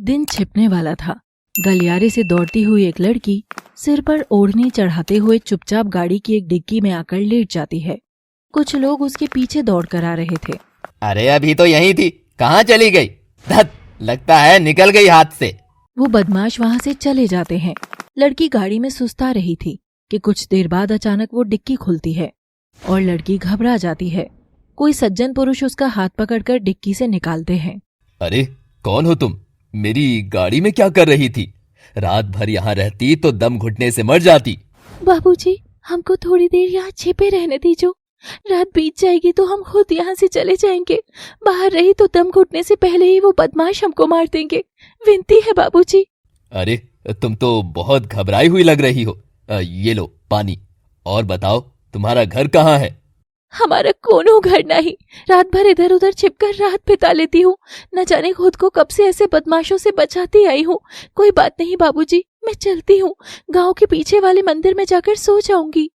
दिन छिपने वाला था। गलियारे से दौड़ती हुई एक लड़की सिर पर ओढ़नी चढ़ाते हुए चुपचाप गाड़ी की एक डिग्गी में आकर लेट जाती है। कुछ लोग उसके पीछे दौड़ कर आ रहे थे। अरे अभी तो यहीं थी, कहाँ चली गई? धत, लगता है निकल गई हाथ से। वो बदमाश वहाँ से चले जाते हैं। लड़की गाड़ी में सुस्ता रही थी कि कुछ देर बाद अचानक वो डिक्की खुलती है और लड़की घबरा जाती है। कोई सज्जन पुरुष उसका हाथ पकड़कर डिक्की से निकालते हैं। अरे कौन हो तुम? मेरी गाड़ी में क्या कर रही थी? रात भर यहाँ रहती तो दम घुटने से मर जाती। बाबूजी, हमको थोड़ी देर यहाँ छिपे रहने दीजिए। रात बीत जाएगी तो हम खुद यहाँ से चले जाएंगे। बाहर रही तो दम घुटने से पहले ही वो बदमाश हमको मार देंगे। विनती है बाबूजी। अरे तुम तो बहुत घबराई हुई लग रही हो। ये लो पानी। और बताओ, तुम्हारा घर कहाँ है? हमारा कोनो घर नहीं। रात भर इधर उधर छिपकर रात बिता लेती हूँ। न जाने खुद को कब से ऐसे बदमाशों से बचाती आई हूँ। कोई बात नहीं बाबूजी, मैं चलती हूँ। गांव के पीछे वाले मंदिर में जाकर सो जाऊंगी।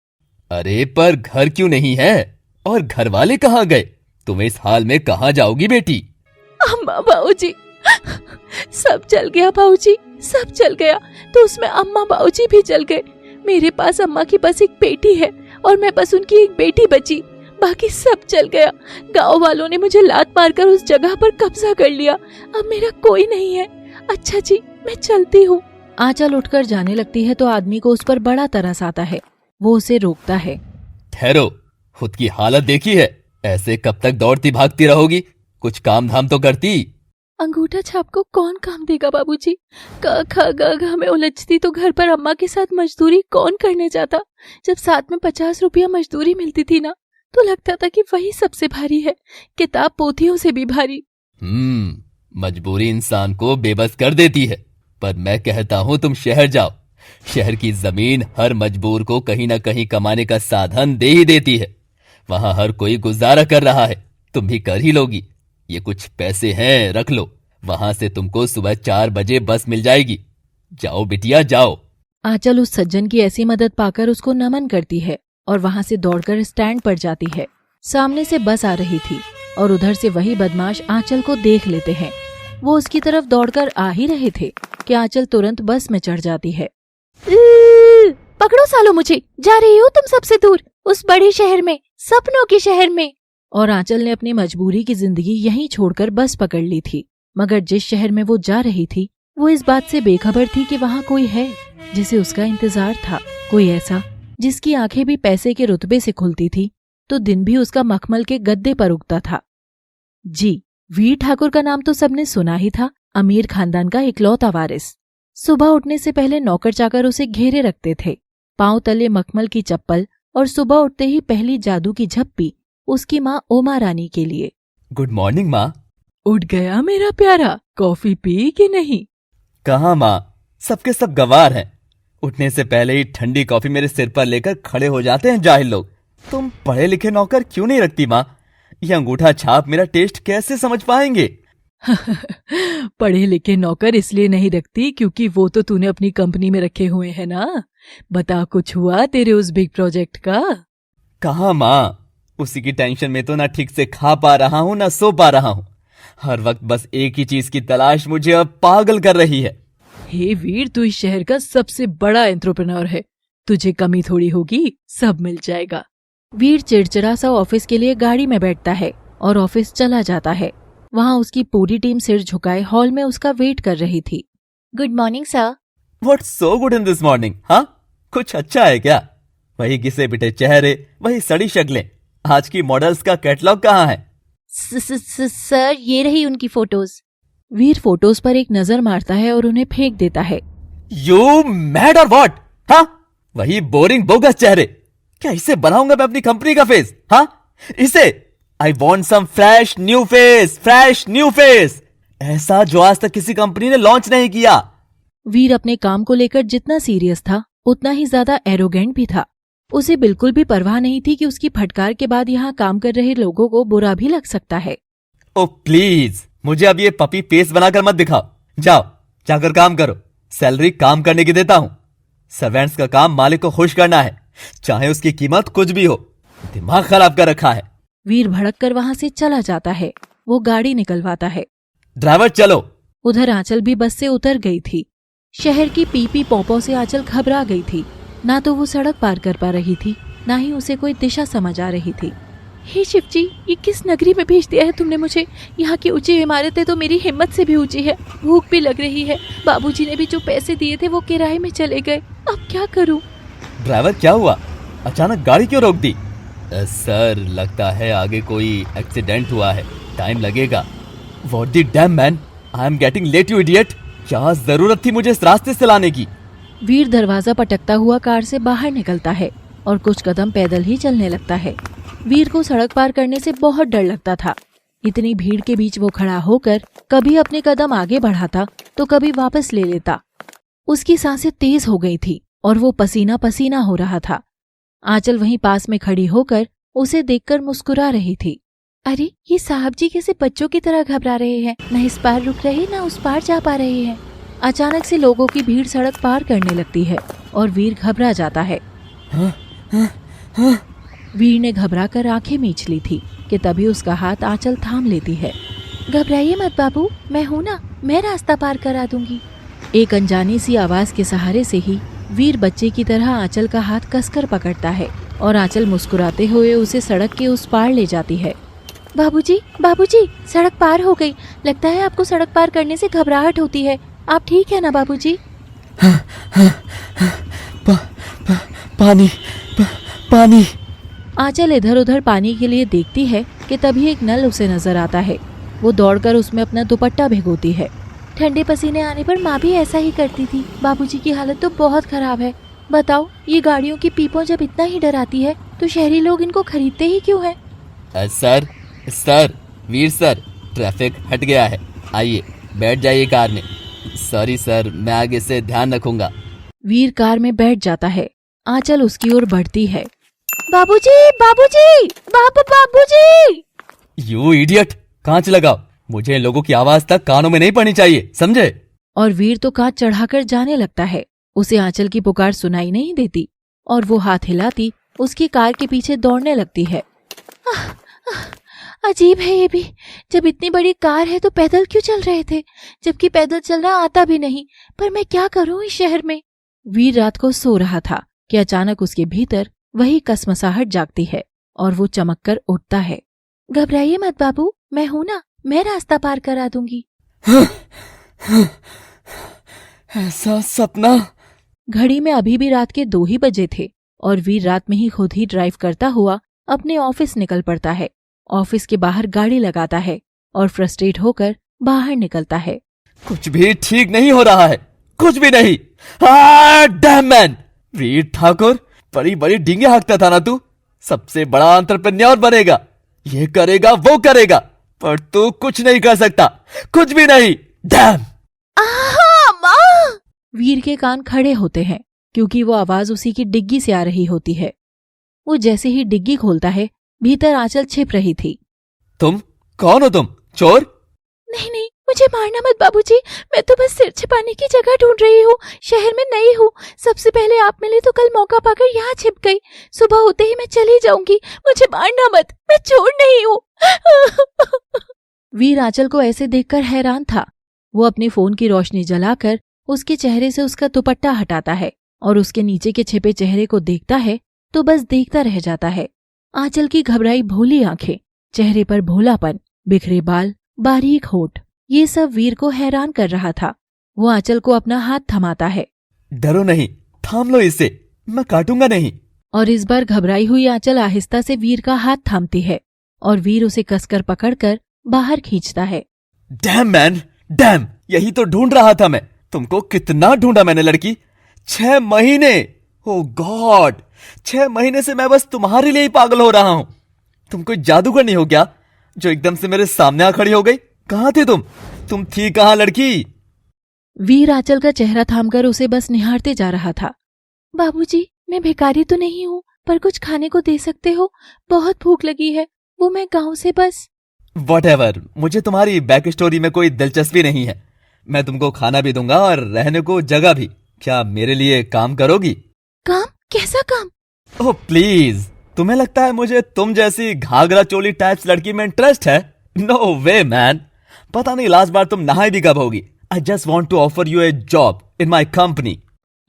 अरे पर घर क्यों नहीं है? और घर वाले कहाँ गए? तुम इस हाल में कहाँ जाओगी बेटी? अम्मा, बाबूजी, सब चल गया बाबूजी, सब चल गया। तो उसमें अम्मा बाबूजी भी चल गए। मेरे पास अम्मा की बस एक बेटी है और मैं बस उनकी एक बेटी बची। बाकी सब चल गया। गांव वालों ने मुझे लात मारकर उस जगह पर कब्जा कर लिया। अब मेरा कोई नहीं है। अच्छा जी, मैं चलती हूँ। आंचल उठकर जाने लगती है तो आदमी को उस पर बड़ा तरस आता है। वो उसे रोकता है। ठहरो, खुद की हालत देखी है? ऐसे कब तक दौड़ती भागती रहोगी? कुछ काम धाम तो करती। अंगूठा छाप को कौन काम देगा बाबूजी? क ख ग घ में उलझती तो घर पर अम्मा के साथ मजदूरी कौन करने जाता? जब साथ में 50 रुपया मजदूरी मिलती थी ना, तो लगता था कि वही सबसे भारी है, किताब पोथियों से भी भारी। मजबूरी इंसान को बेबस कर देती है। पर मैं कहता हूँ तुम शहर जाओ। शहर की जमीन हर मजबूर को कहीं ना कहीं कमाने का साधन दे ही देती है। वहां हर कोई गुजारा कर रहा है, तुम भी कर ही लोगी। ये कुछ पैसे हैं, रख लो। वहां से तुमको सुबह 4 बजे बस मिल जाएगी। जाओ बिटिया जाओ। आंचल उस सज्जन की ऐसी मदद पाकर उसको नमन करती है और वहां से दौड़कर स्टैंड पर जाती है। सामने से बस आ रही थी और उधर से वही बदमाश आंचल को देख लेते हैं। वो उसकी तरफ दौड़कर आ ही रहे थे कि आंचल तुरंत बस में चढ़ जाती है। पकड़ो सालो मुझे, जा रही हो तुम सबसे दूर, उस बड़े शहर में, सपनों के शहर में। और आंचल ने अपनी मजबूरी की जिंदगी यहीं छोड़कर बस पकड़ ली थी। मगर जिस शहर में वो जा रही थी, वो इस बात से बेखबर थी कि वहाँ कोई है जिसे उसका इंतजार था। कोई ऐसा जिसकी आंखें भी पैसे के रुतबे से खुलती थी तो दिन भी उसका मखमल के गद्दे पर उगता था। जी, वीर ठाकुर का नाम तो सबने सुना ही था। अमीर खानदान का इकलौता वारिस। सुबह उठने से पहले नौकर चाकर उसे घेरे रखते थे। पांव तले मखमल की चप्पल और सुबह उठते ही पहली जादू की झप्पी उसकी माँ ओमा रानी के लिए। गुड मॉर्निंग माँ। उठ गया मेरा प्यारा, कॉफी पी कि नहीं? कहाँ माँ, सबके सब गवार हैं। उठने से पहले ही ठंडी कॉफी मेरे सिर पर लेकर खड़े हो जाते हैं जाहिल लोग। तुम पढ़े लिखे नौकर क्यों नहीं रखती माँ? ये अंगूठा छाप मेरा टेस्ट कैसे समझ पाएंगे? पढ़े लिखे नौकर इसलिए नहीं रखती क्योंकि वो तो तूने अपनी कंपनी में रखे हुए हैं ना। बता, कुछ हुआ तेरे उस बिग प्रोजेक्ट का? कहाँ माँ, उसी की टेंशन में तो ना ठीक से खा पा रहा हूँ ना सो पा रहा हूँ। हर वक्त बस एक ही चीज की तलाश मुझे अब पागल कर रही है। हे वीर, तू इस शहर का सबसे बड़ा एंटरप्रेन्योर है। तुझे कमी थोड़ी होगी, सब मिल जाएगा। वीर चिड़चिड़ा सा ऑफिस के लिए गाड़ी में बैठता है और ऑफिस चला जाता है। वहाँ उसकी पूरी टीम सिर झुकाए हॉल में उसका वेट कर रही थी। Good morning sir. What's so good in this morning? हाँ, कुछ अच्छा है क्या? वही घिसे पिटे चेहरे, वही सड़ी शक्लें। आज की मॉडल्स का कैटलॉग कहाँ है? सर, ये रही उनकी फोटोज। वीर फोटोज पर एक नजर मारता है और उन्हें फेंक देता है। यू मैड और व्हाट? हाँ, वही बोरिंग बोगस चेहरे। क्या इसे बनाऊंगा मैं अपनी कंपनी का फेस? हाँ, इसे I want some fresh new face, fresh new face, ऐसा जो आज तक किसी कंपनी ने लॉन्च नहीं किया। वीर अपने काम को लेकर जितना सीरियस था उतना ही ज्यादा एरोगेंट भी था। उसे बिल्कुल भी परवाह नहीं थी कि उसकी फटकार के बाद यहाँ काम कर रहे लोगों को बुरा भी लग सकता है। ओ प्लीज, मुझे अब ये पपी फेस बनाकर मत दिखाओ। जाओ, जाकर काम करो। सैलरी काम करने की देता हूँ। सर्वेंट्स का काम मालिक को खुश करना है, चाहे उसकी कीमत कुछ भी हो। दिमाग खराब कर रखा है। वीर भड़क कर वहाँ से चला जाता है। वो गाड़ी निकलवाता है। ड्राइवर चलो। उधर आंचल भी बस से उतर गई थी। शहर की पीपी पोंपों से आंचल घबरा गई थी। ना तो वो सड़क पार कर पा रही थी, ना ही उसे कोई दिशा समझ आ रही थी। हे शिव जी, ये किस नगरी में भेज दिया है तुमने मुझे? यहाँ की ऊंची इमारतें तो मेरी हिम्मत से भी ऊंची है। भूख भी लग रही है। बाबूजी ने भी जो पैसे दिए थे वो किराए में चले गए। अब क्या करूँ? ड्राइवर, क्या हुआ? अचानक गाड़ी क्यों रोक दी? सर, लगता है आगे कोई एक्सीडेंट हुआ है, टाइम लगेगा। What the dam man, I am getting let you idiot. क्या जरूरत थी मुझे इस रास्ते से लाने की? वीर दरवाजा पटकता हुआ कार से बाहर निकलता है और कुछ कदम पैदल ही चलने लगता है। वीर को सड़क पार करने से बहुत डर लगता था। इतनी भीड़ के बीच वो खड़ा होकर कभी अपने कदम आगे बढ़ाता तो कभी वापस ले लेता। उसकी सांसें तेज हो गई थी और वो पसीना पसीना हो रहा था। आंचल वहीं पास में खड़ी होकर उसे देखकर मुस्कुरा रही थी। अरे, ये साहब जी कैसे बच्चों की तरह घबरा रहे हैं, न इस पार रुक रहे न उस पार जा पा रहे हैं। अचानक से लोगों की भीड़ सड़क पार करने लगती है और वीर घबरा जाता है। वीर ने घबरा कर आंखें मींच ली थी कि तभी उसका हाथ आंचल थाम लेती है। घबराइए मत बाबू, मैं हूं ना, मैं रास्ता पार करा दूंगी। एक अनजानी सी आवाज के सहारे से ही वीर बच्चे की तरह आंचल का हाथ कसकर पकड़ता है और आंचल मुस्कुराते हुए उसे सड़क के उस पार ले जाती है। बाबूजी, बाबूजी, सड़क पार हो गई। लगता है आपको सड़क पार करने से घबराहट होती है। आप ठीक है ना बाबूजी? पानी, पानी। आंचल इधर उधर पानी के लिए देखती है कि तभी एक नल उसे नजर आता है। वो दौड़कर उसमें अपना दुपट्टा भिगोती है। ठंडे पसीने आने पर माँ भी ऐसा ही करती थी। बाबूजी की हालत तो बहुत खराब है। बताओ, ये गाड़ियों की पीपों जब इतना ही डराती है तो शहरी लोग इनको खरीदते ही क्यों हैं? सर, वीर सर, ट्रैफिक हट गया है, आइए बैठ जाइए कार में। सॉरी सर, मैं आगे से ध्यान रखूंगा। वीर कार में बैठ जाता है। आंचल उसकी ओर बढ़ती है। बाबूजी, बाबूजी, बाबूजी! यू इडियट, कांच लगाओ। मुझे लोगों की आवाज तक कानों में नहीं पड़नी चाहिए, समझे? और वीर तो कांच चढ़ाकर जाने लगता है। उसे आंचल की पुकार सुनाई नहीं देती और वो हाथ हिलाती उसकी कार के पीछे दौड़ने लगती है। अजीब है ये भी, जब इतनी बड़ी कार है तो पैदल क्यों चल रहे थे, जबकि पैदल चलना आता भी नहीं। पर मैं क्या करूं इस शहर में? वीर रात को सो रहा था कि अचानक उसके भीतर वही कसमसाहट जागती है और वो चमककर उठता है। घबराइए मत बाबू, मैं हूं ना, मैं रास्ता पार करा दूंगी। ऐसा सपना। घड़ी में अभी भी रात के 2 ही बजे थे और वीर रात में ही खुद ही ड्राइव करता हुआ अपने ऑफिस निकल पड़ता है। ऑफिस के बाहर गाड़ी लगाता है और फ्रस्ट्रेट होकर बाहर निकलता है। कुछ भी ठीक नहीं हो रहा है, कुछ भी नहीं। डैम मैन, वीर ठाकुर, बड़ी बड़ी डींगे हाँकता था ना तू। सबसे बड़ा एंटरप्रेन्योर बनेगा, ये करेगा वो करेगा, पर तू कुछ नहीं कर सकता, कुछ भी नहीं। डैम! माँ! वीर के कान खड़े होते हैं क्योंकि वो आवाज उसी की डिग्गी से आ रही होती है। वो जैसे ही डिग्गी खोलता है, भीतर आंचल छिप रही थी। तुम कौन हो? तुम चोर? नहीं नहीं, मुझे मारना मत बाबूजी, मैं तो बस सिर छिपाने की जगह ढूंढ रही हूँ। शहर में नई हूँ, सबसे पहले आप मिले तो कल मौका पाकर यहाँ छिप गई। सुबह होते ही मैं चली जाऊंगी, मुझे मारना मत, मैं चोर नहीं हूँ। वीर आंचल को ऐसे देखकर हैरान था। वो अपने फोन की रोशनी जलाकर उसके चेहरे से उसका दुपट्टा हटाता है और उसके नीचे के छिपे चेहरे को देखता है तो बस देखता रह जाता है। आंचल की घबराई भोली आंखें, चेहरे पर भोलापन, बिखरे बाल, बारीक होठ, ये सब वीर को हैरान कर रहा था। वो आंचल को अपना हाथ थमाता है। डरो नहीं, थाम लो इसे, मैं काटूंगा नहीं। और इस बार घबराई हुई आंचल आहिस्ता से वीर का हाथ थामती है और वीर उसे कसकर पकड़कर बाहर खींचता है। Dam man, dam! यही तो ढूंढ रहा था मैं। तुमको कितना ढूंढा मैंने लड़की, 6 महीने। ओह गॉड, 6 महीने से मैं बस तुम्हारे लिए ही पागल हो रहा हूं। तुम कोई जादूगर नहीं हो क्या जो एकदम से मेरे सामने आ खड़ी हो गई? कहां थे तुम थी कहां लड़की? वीर आंचल का चेहरा थामकर उसे बस निहारते जा रहा था। बाबूजी, मैं भिखारी तो नहीं हूँ, पर कुछ खाने को दे सकते हो? बहुत भूख लगी है, वो मैं गांव से बस। व्हाटएवर, मुझे तुम्हारी बैक स्टोरी में कोई दिलचस्पी नहीं है। मैं तुमको खाना भी दूंगा और रहने को जगह भी। क्या मेरे लिए काम करोगी? काम? कैसा काम? ओह प्लीज, तुम्हें लगता है मुझे तुम जैसी घाघरा चोली टाइप्स लड़की में इंटरेस्ट है? No way man. पता नहीं लास्ट बार तुम नहाई भी कब होगी। I just want to offer you a job in my company.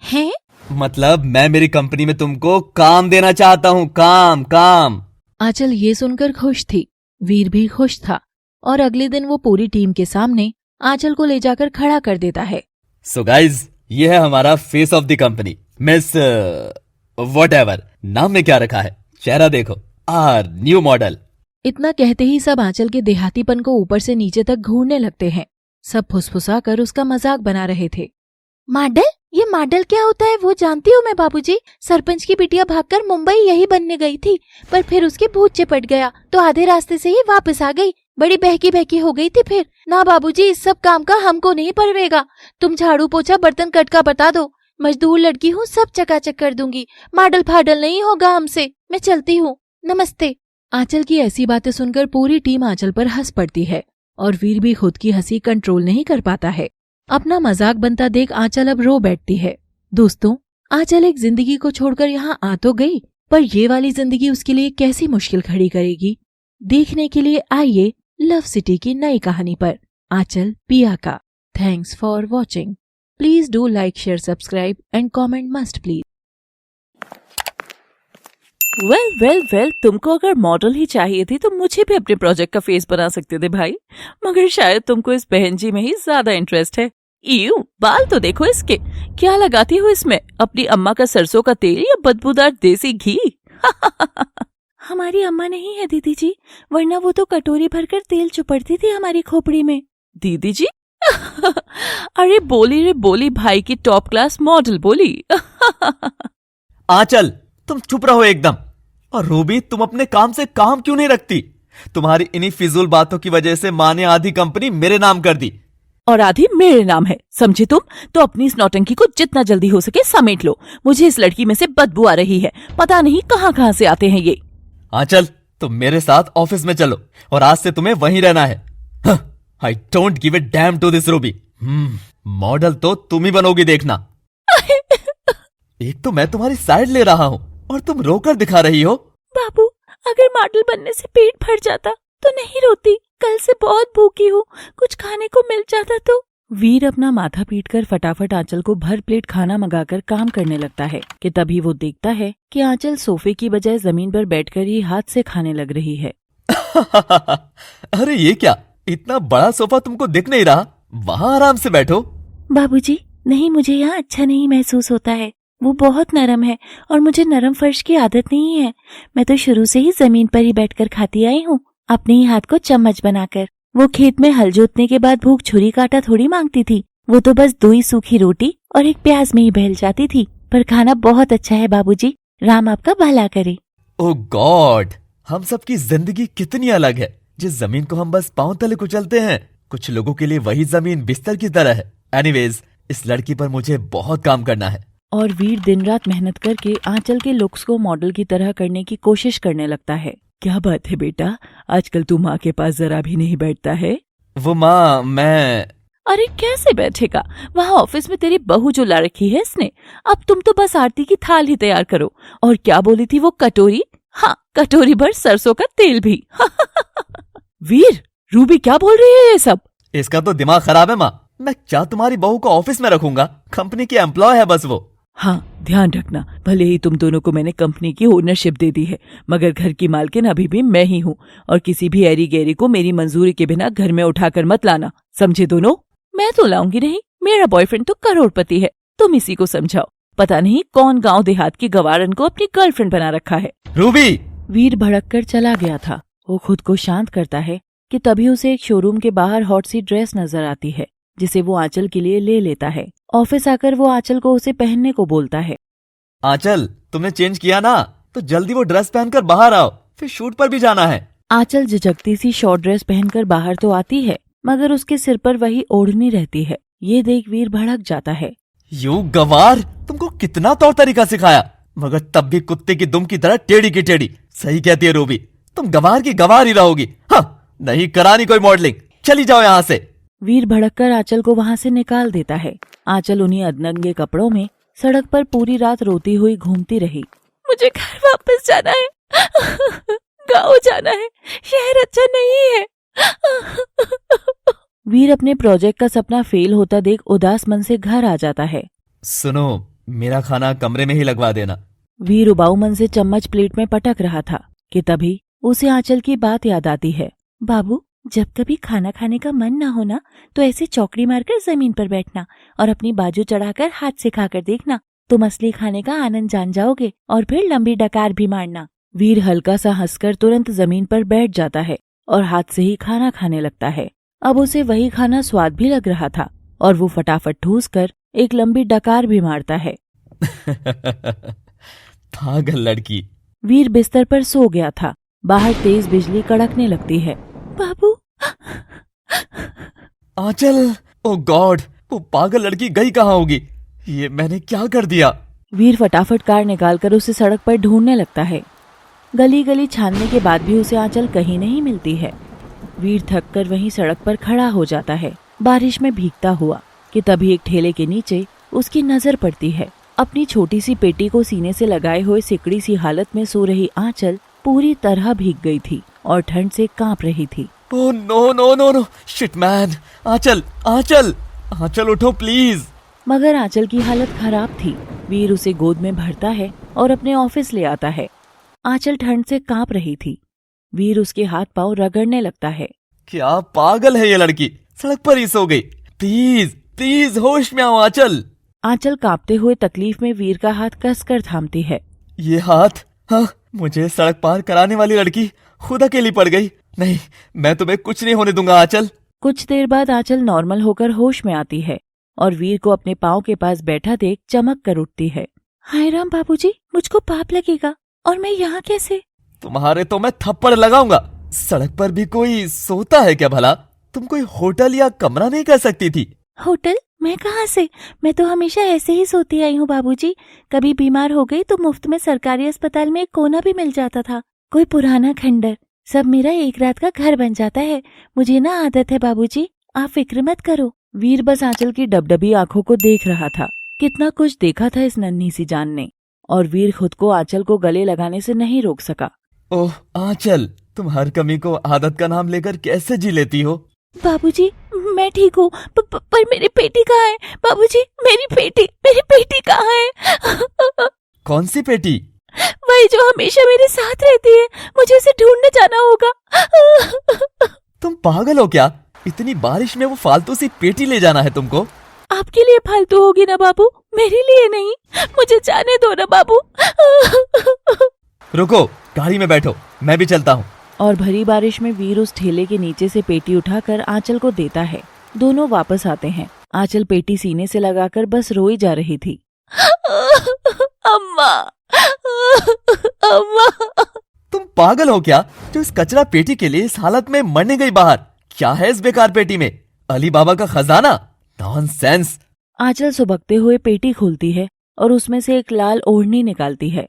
है? मतलब मैं मेरी कंपनी में तुमको काम देना चाहता हूँ, काम काम। आंचल ये सुनकर खुश थी, वीर भी खुश था और अगले दिन वो पूरी टीम के सामने आंचल को ले जाकर खड़ा कर देता है। सो गाइज, ये है हमारा face of the company, miss whatever नाम में क्या रखा है, चेहरा देखो, आर न्यू मॉडल। इतना कहते ही सब आंचल के देहातीपन को ऊपर से नीचे तक घूरने लगते हैं। सब फुसफुसाकर उसका मजाक बना रहे थे। मॉडल? ये मॉडल क्या होता है वो जानती हूँ मैं बाबूजी। सरपंच की बिटिया भागकर मुंबई यही बनने गई थी, पर फिर उसके भूत चिपट गया तो आधे रास्ते से ही वापस आ गई। बड़ी बहकी बहकी हो गई थी फिर। ना बाबूजी, इस सब काम का हमको नहीं परवेगा। तुम झाड़ू पोछा बर्तन कटका बता दो। मजदूर लड़की हूँ, सब चकाचक कर दूंगी। मॉडल फाडल नहीं होगा हमसे। मैं चलती हूँ, नमस्ते। आंचल की ऐसी बातें सुनकर पूरी टीम आंचल पर हंस पड़ती है और वीर भी खुद की हंसी कंट्रोल नहीं कर पाता है। अपना मजाक बनता देख आंचल अब रो बैठती है। दोस्तों, आंचल एक जिंदगी को छोड़कर यहाँ आ तो गई, पर ये वाली जिंदगी उसके लिए कैसी मुश्किल खड़ी करेगी, देखने के लिए आइए लव सिटी की नई कहानी पर, आंचल पिया का। Thanks for watching. Please do like, share, subscribe and comment must please. Well, तुमको अगर मॉडल ही चाहिए थी तो मुझे भी अपने प्रोजेक्ट का फेस बना सकते थे भाई, मगर शायद तुमको इस बहन जी में ही ज्यादा इंटरेस्ट है। ईयू, बाल तो देखो इसके, क्या लगाती हो इसमें? अपनी अम्मा का सरसों का तेल या बदबूदार देसी घी? हमारी अम्मा नहीं है दीदी जी, वरना वो तो कटोरी भरकर तेल चुपड़ती थी हमारी खोपड़ी में। दीदी जी? अरे बोली रे बोली, भाई की टॉप क्लास मॉडल बोली। आंचल, तुम चुप रहो एकदम। और रूबी, तुम अपने काम से काम क्यों नहीं रखती? तुम्हारी इन्हीं फिजूल बातों की वजह से माँ ने आधी कंपनी मेरे नाम कर दी और आधी मेरे नाम है, समझे तुम? तो अपनी इस नौटंकी को जितना जल्दी हो सके समेट लो। मुझे इस लड़की में से बदबू आ रही है, पता नहीं कहाँ से आते हैं ये। आंचल, तुम मेरे साथ ऑफिस में चलो और आज से तुम्हें वहीं रहना है। I don't give a damn to this Ruby. Model तो तुम ही बनोगी, देखना। एक तो मैं तुम्हारी साइड ले रहा हूँ और तुम रोकर दिखा रही हो। बाबू, अगर मॉडल बनने से पेट भर जाता तो नहीं रोती। कल से बहुत भूखी हूँ, कुछ खाने को मिल जाता तो। वीर अपना माथा पीटकर फटाफट आंचल को भर प्लेट खाना मंगाकर काम करने लगता है कि तभी वो देखता है कि आंचल सोफे की बजाय जमीन पर बैठकर ही हाथ से खाने लग रही है। अरे ये क्या, इतना बड़ा सोफा तुमको दिख नहीं रहा? वहाँ आराम से बैठो। बाबूजी, नहीं, मुझे यहाँ अच्छा नहीं महसूस होता है। वो बहुत नरम है और मुझे नरम फर्श की आदत नहीं है। मैं तो शुरू से ही जमीन पर ही बैठकर खाती आई हूँ, अपने ही हाथ को चम्मच बनाकर। वो खेत में हल जोतने के बाद भूख छुरी कांटा थोड़ी मांगती थी, वो तो बस 2 ही सूखी रोटी और एक प्याज में ही बहल जाती थी। पर खाना बहुत अच्छा है बाबूजी, राम आपका भला करे। ओह गॉड, हम सबकी जिंदगी कितनी अलग है। जिस जमीन को हम बस पांव तले कुचलते हैं, कुछ लोगों के लिए वही जमीन बिस्तर की तरह है। एनीवेज, इस लड़की पर मुझे बहुत काम करना है। और वीर दिन रात मेहनत करके आंचल के लुक्स को मॉडल की तरह करने की कोशिश करने लगता है। क्या बात है बेटा, आजकल तू माँ के पास जरा भी नहीं बैठता है? वो माँ, मैं... अरे कैसे बैठेगा, वहाँ ऑफिस में तेरी बहू जो ला रखी है इसने। अब तुम तो बस आरती की थाल ही तैयार करो। और क्या बोली थी वो, कटोरी? हाँ, कटोरी भर सरसों का तेल भी। वीर, रूबी क्या बोल रही है ये सब? इसका तो दिमाग खराब है माँ। मैं क्या तुम्हारी बहू को ऑफिस में रखूंगा? कंपनी की एम्प्लॉय है बस वो। हाँ, ध्यान रखना, भले ही तुम दोनों को मैंने कंपनी की ओनरशिप दे दी है, मगर घर की मालकिन अभी भी मैं ही हूँ। और किसी भी एरी गैरी को मेरी मंजूरी के बिना घर में उठाकर मत लाना, समझे दोनों? मैं तो लाऊंगी नहीं, मेरा बॉयफ्रेंड तो करोड़पति है, तुम इसी को समझाओ। पता नहीं कौन गांव देहात की गवारन को अपनी गर्लफ्रेंड बना रखा है। रूबी! वीर भड़क कर चला गया था। वो खुद को शांत करता है कि तभी उसे एक शोरूम के बाहर हॉट सी ड्रेस नजर आती है, जिसे वो आंचल के लिए ले लेता है। ऑफिस आकर वो आंचल को उसे पहनने को बोलता है। आंचल, तुमने चेंज किया ना, तो जल्दी वो ड्रेस पहनकर बाहर आओ, फिर शूट पर भी जाना है। आंचल झिझकती सी शॉर्ट ड्रेस पहनकर बाहर तो आती है, मगर उसके सिर पर वही ओढ़नी रहती है। ये देख वीर भड़क जाता है। यू गवार, तुमको कितना तौर तरीका सिखाया, मगर तब भी कुत्ते की दुम की तरह टेढ़ी की टेढ़ी। सही कहती है रूबी, तुम गवार की गवार ही रहोगी। हाँ, नहीं करानी कोई मॉडलिंग, चली जाओ यहाँ से। वीर भड़ककर आंचल को वहाँ से निकाल देता है। आंचल उन्हीं अधनंगे कपड़ों में सड़क पर पूरी रात रोती हुई घूमती रही। मुझे घर वापस जाना है, गाँव जाना है, शहर अच्छा नहीं है। वीर अपने प्रोजेक्ट का सपना फेल होता देख उदास मन से घर आ जाता है। सुनो, मेरा खाना कमरे में ही लगवा देना। वीर उबाऊ मन से चम्मच प्लेट में पटक रहा था कि तभी उसे आंचल की बात याद आती है। बाबू, जब कभी खाना खाने का मन ना होना तो ऐसे चौकड़ी मारकर जमीन पर बैठना और अपनी बाजू चढ़ाकर हाथ से खाकर देखना, तुम असली खाने का आनंद जान जाओगे और फिर लंबी डकार भी मारना। वीर हल्का सा हंसकर तुरंत जमीन पर बैठ जाता है और हाथ से ही खाना खाने लगता है। अब उसे वही खाना स्वाद भी लग रहा था और वो फटाफट ठूस कर एक लंबी डकार भी मारता है। पागल लड़की। वीर बिस्तर पर सो गया था। बाहर तेज बिजली कड़कने लगती है। बाबू। आंचल, ओ गॉड, वो पागल लड़की गई कहाँ होगी? ये मैंने क्या कर दिया? वीर फटाफट कार निकालकर उसे सड़क पर ढूंढने लगता है। गली गली छानने के बाद भी उसे आंचल कहीं नहीं मिलती है। वीर थक कर वहीं सड़क पर खड़ा हो जाता है, बारिश में भीगता हुआ, कि तभी एक ठेले के नीचे उसकी नजर पड़ती है। अपनी छोटी सी पेटी को सीने से लगाए हुए सिकड़ी सी हालत में सो रही आंचल पूरी तरह भीग गई थी और ठंड से कांप रही थी। Oh no no no no, shit man! Aanchal, Aanchal, Aanchal उठो प्लीज। मगर आंचल की हालत खराब थी। वीर उसे गोद में भरता है और अपने ऑफिस ले आता है। आंचल ठंड से कांप रही थी। वीर उसके हाथ पांव रगड़ने लगता है। क्या पागल है ये लड़की, सड़क पर ही सो गई। प्लीज प्लीज होश में आओ आंचल। आंचल कांपते हुए तकलीफ में वीर का हाथ कसकर थामती है। ये हाथ, हाँ, मुझे सड़क पार कराने वाली लड़की खुद अकेली पड़ गई। नहीं, मैं तुम्हें कुछ नहीं होने दूंगा आंचल। कुछ देर बाद आंचल नॉर्मल होकर होश में आती है और वीर को अपने पाँव के पास बैठा देख चमक कर उठती है। हाय राम बाबूजी, मुझको पाप लगेगा और मैं यहाँ कैसे? तुम्हारे तो मैं थप्पड़ लगाऊंगा। सड़क पर भी कोई सोता है क्या भला? तुम कोई होटल या कमरा नहीं कर सकती थी? होटल? मैं कहाँ से? मैं तो हमेशा ऐसे ही सोती आई हूँ बाबूजी। कभी बीमार हो गई तो मुफ्त में सरकारी अस्पताल में एक कोना भी मिल जाता था, कोई पुराना खंडर। सब मेरा एक रात का घर बन जाता है। मुझे ना आदत है बाबूजी, आप फिक्र मत करो। वीर बस आंचल की डबडबी आंखों को देख रहा था। कितना कुछ देखा था इस नन्ही सी जान ने, और वीर खुद को आंचल को गले लगाने से नहीं रोक सका। ओह आंचल, तुम हर कमी को आदत का नाम लेकर कैसे जी लेती हो? बाबूजी, मैं ठीक हूँ, पर मेरी पेटी कहाँ है? बाबूजी, मेरी पेटी कहाँ है? कौन सी पेटी? वही जो हमेशा मेरे साथ रहती है। मुझे उसे ढूंढने जाना होगा। तुम पागल हो क्या? इतनी बारिश में वो फालतू सी पेटी ले जाना है तुमको? आपके लिए फालतू होगी ना बाबू, मेरे लिए नहीं। मुझे जाने दो ना बाबू। रुको, गाड़ी में बैठो, मैं भी चलता हूँ। और भरी बारिश में वीर उस ठेले के नीचे से पेटी उठाकर आंचल को देता है। दोनों वापस आते हैं। आंचल पेटी सीने से लगाकर बस रोई जा रही थी। अम्मा, अम्मा। तुम पागल हो क्या, जो इस कचरा पेटी के लिए इस हालत में मरने गई बाहर? क्या है इस बेकार पेटी में? अली बाबा का खजाना? नॉनसेंस। आंचल सुबकते हुए पेटी खोलती है और उसमें से एक लाल ओढ़नी निकालती है।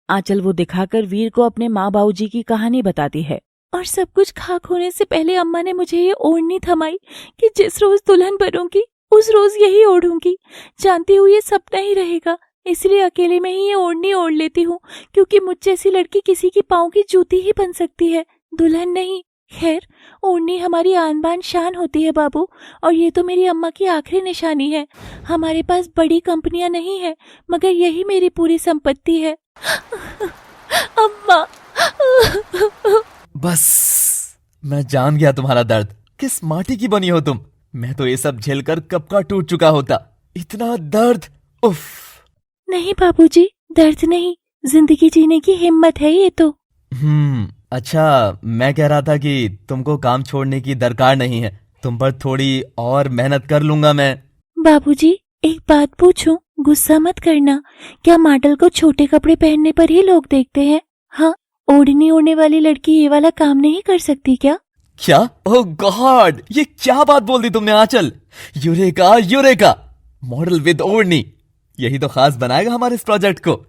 आंचल वो दिखाकर वीर को अपने माँ बाबूजी की कहानी बताती है। और सब कुछ खाक होने से पहले अम्मा ने मुझे ये ओढ़नी थमाई कि जिस रोज दुल्हन बनूंगी उस रोज यही ओढ़ूंगी। जानती हूँ ये सपना ही रहेगा, इसलिए अकेले में ही ये ओढ़नी ओढ़ लेती हूँ, क्योंकि मुझ जैसी लड़की किसी की पाँव की जूती ही बन सकती है, दुल्हन नहीं। खैर, ओढ़नी हमारी आन बान शान होती है बाबू, और ये तो मेरी अम्मा की आखिरी निशानी है। हमारे पास बड़ी कंपनियां नहीं है, मगर यही मेरी पूरी संपत्ति है। अम्मा। बस, मैं जान गया तुम्हारा दर्द। किस माटी की बनी हो तुम? मैं तो ये सब झेलकर कब का टूट चुका होता। इतना दर्द, उफ। नहीं बाबूजी, दर्द नहीं, जिंदगी जीने की हिम्मत है ये तो। अच्छा, मैं कह रहा था कि तुमको काम छोड़ने की दरकार नहीं है। तुम पर थोड़ी और मेहनत कर लूंगा मैं। बाबूजी, एक बात पूछूं, गुस्सा मत करना। क्या मॉडल को छोटे कपड़े पहनने पर ही लोग देखते हैं? हाँ, ओढ़नी ओढ़ने वाली लड़की ये वाला काम नहीं कर सकती क्या? क्या? ओह गॉड, ये क्या बात बोल दी तुमने Aanchal? Eureka, eureka! Model with ओढ़नी, यही तो खास बनाएगा हमारे इस प्रोजेक्ट को।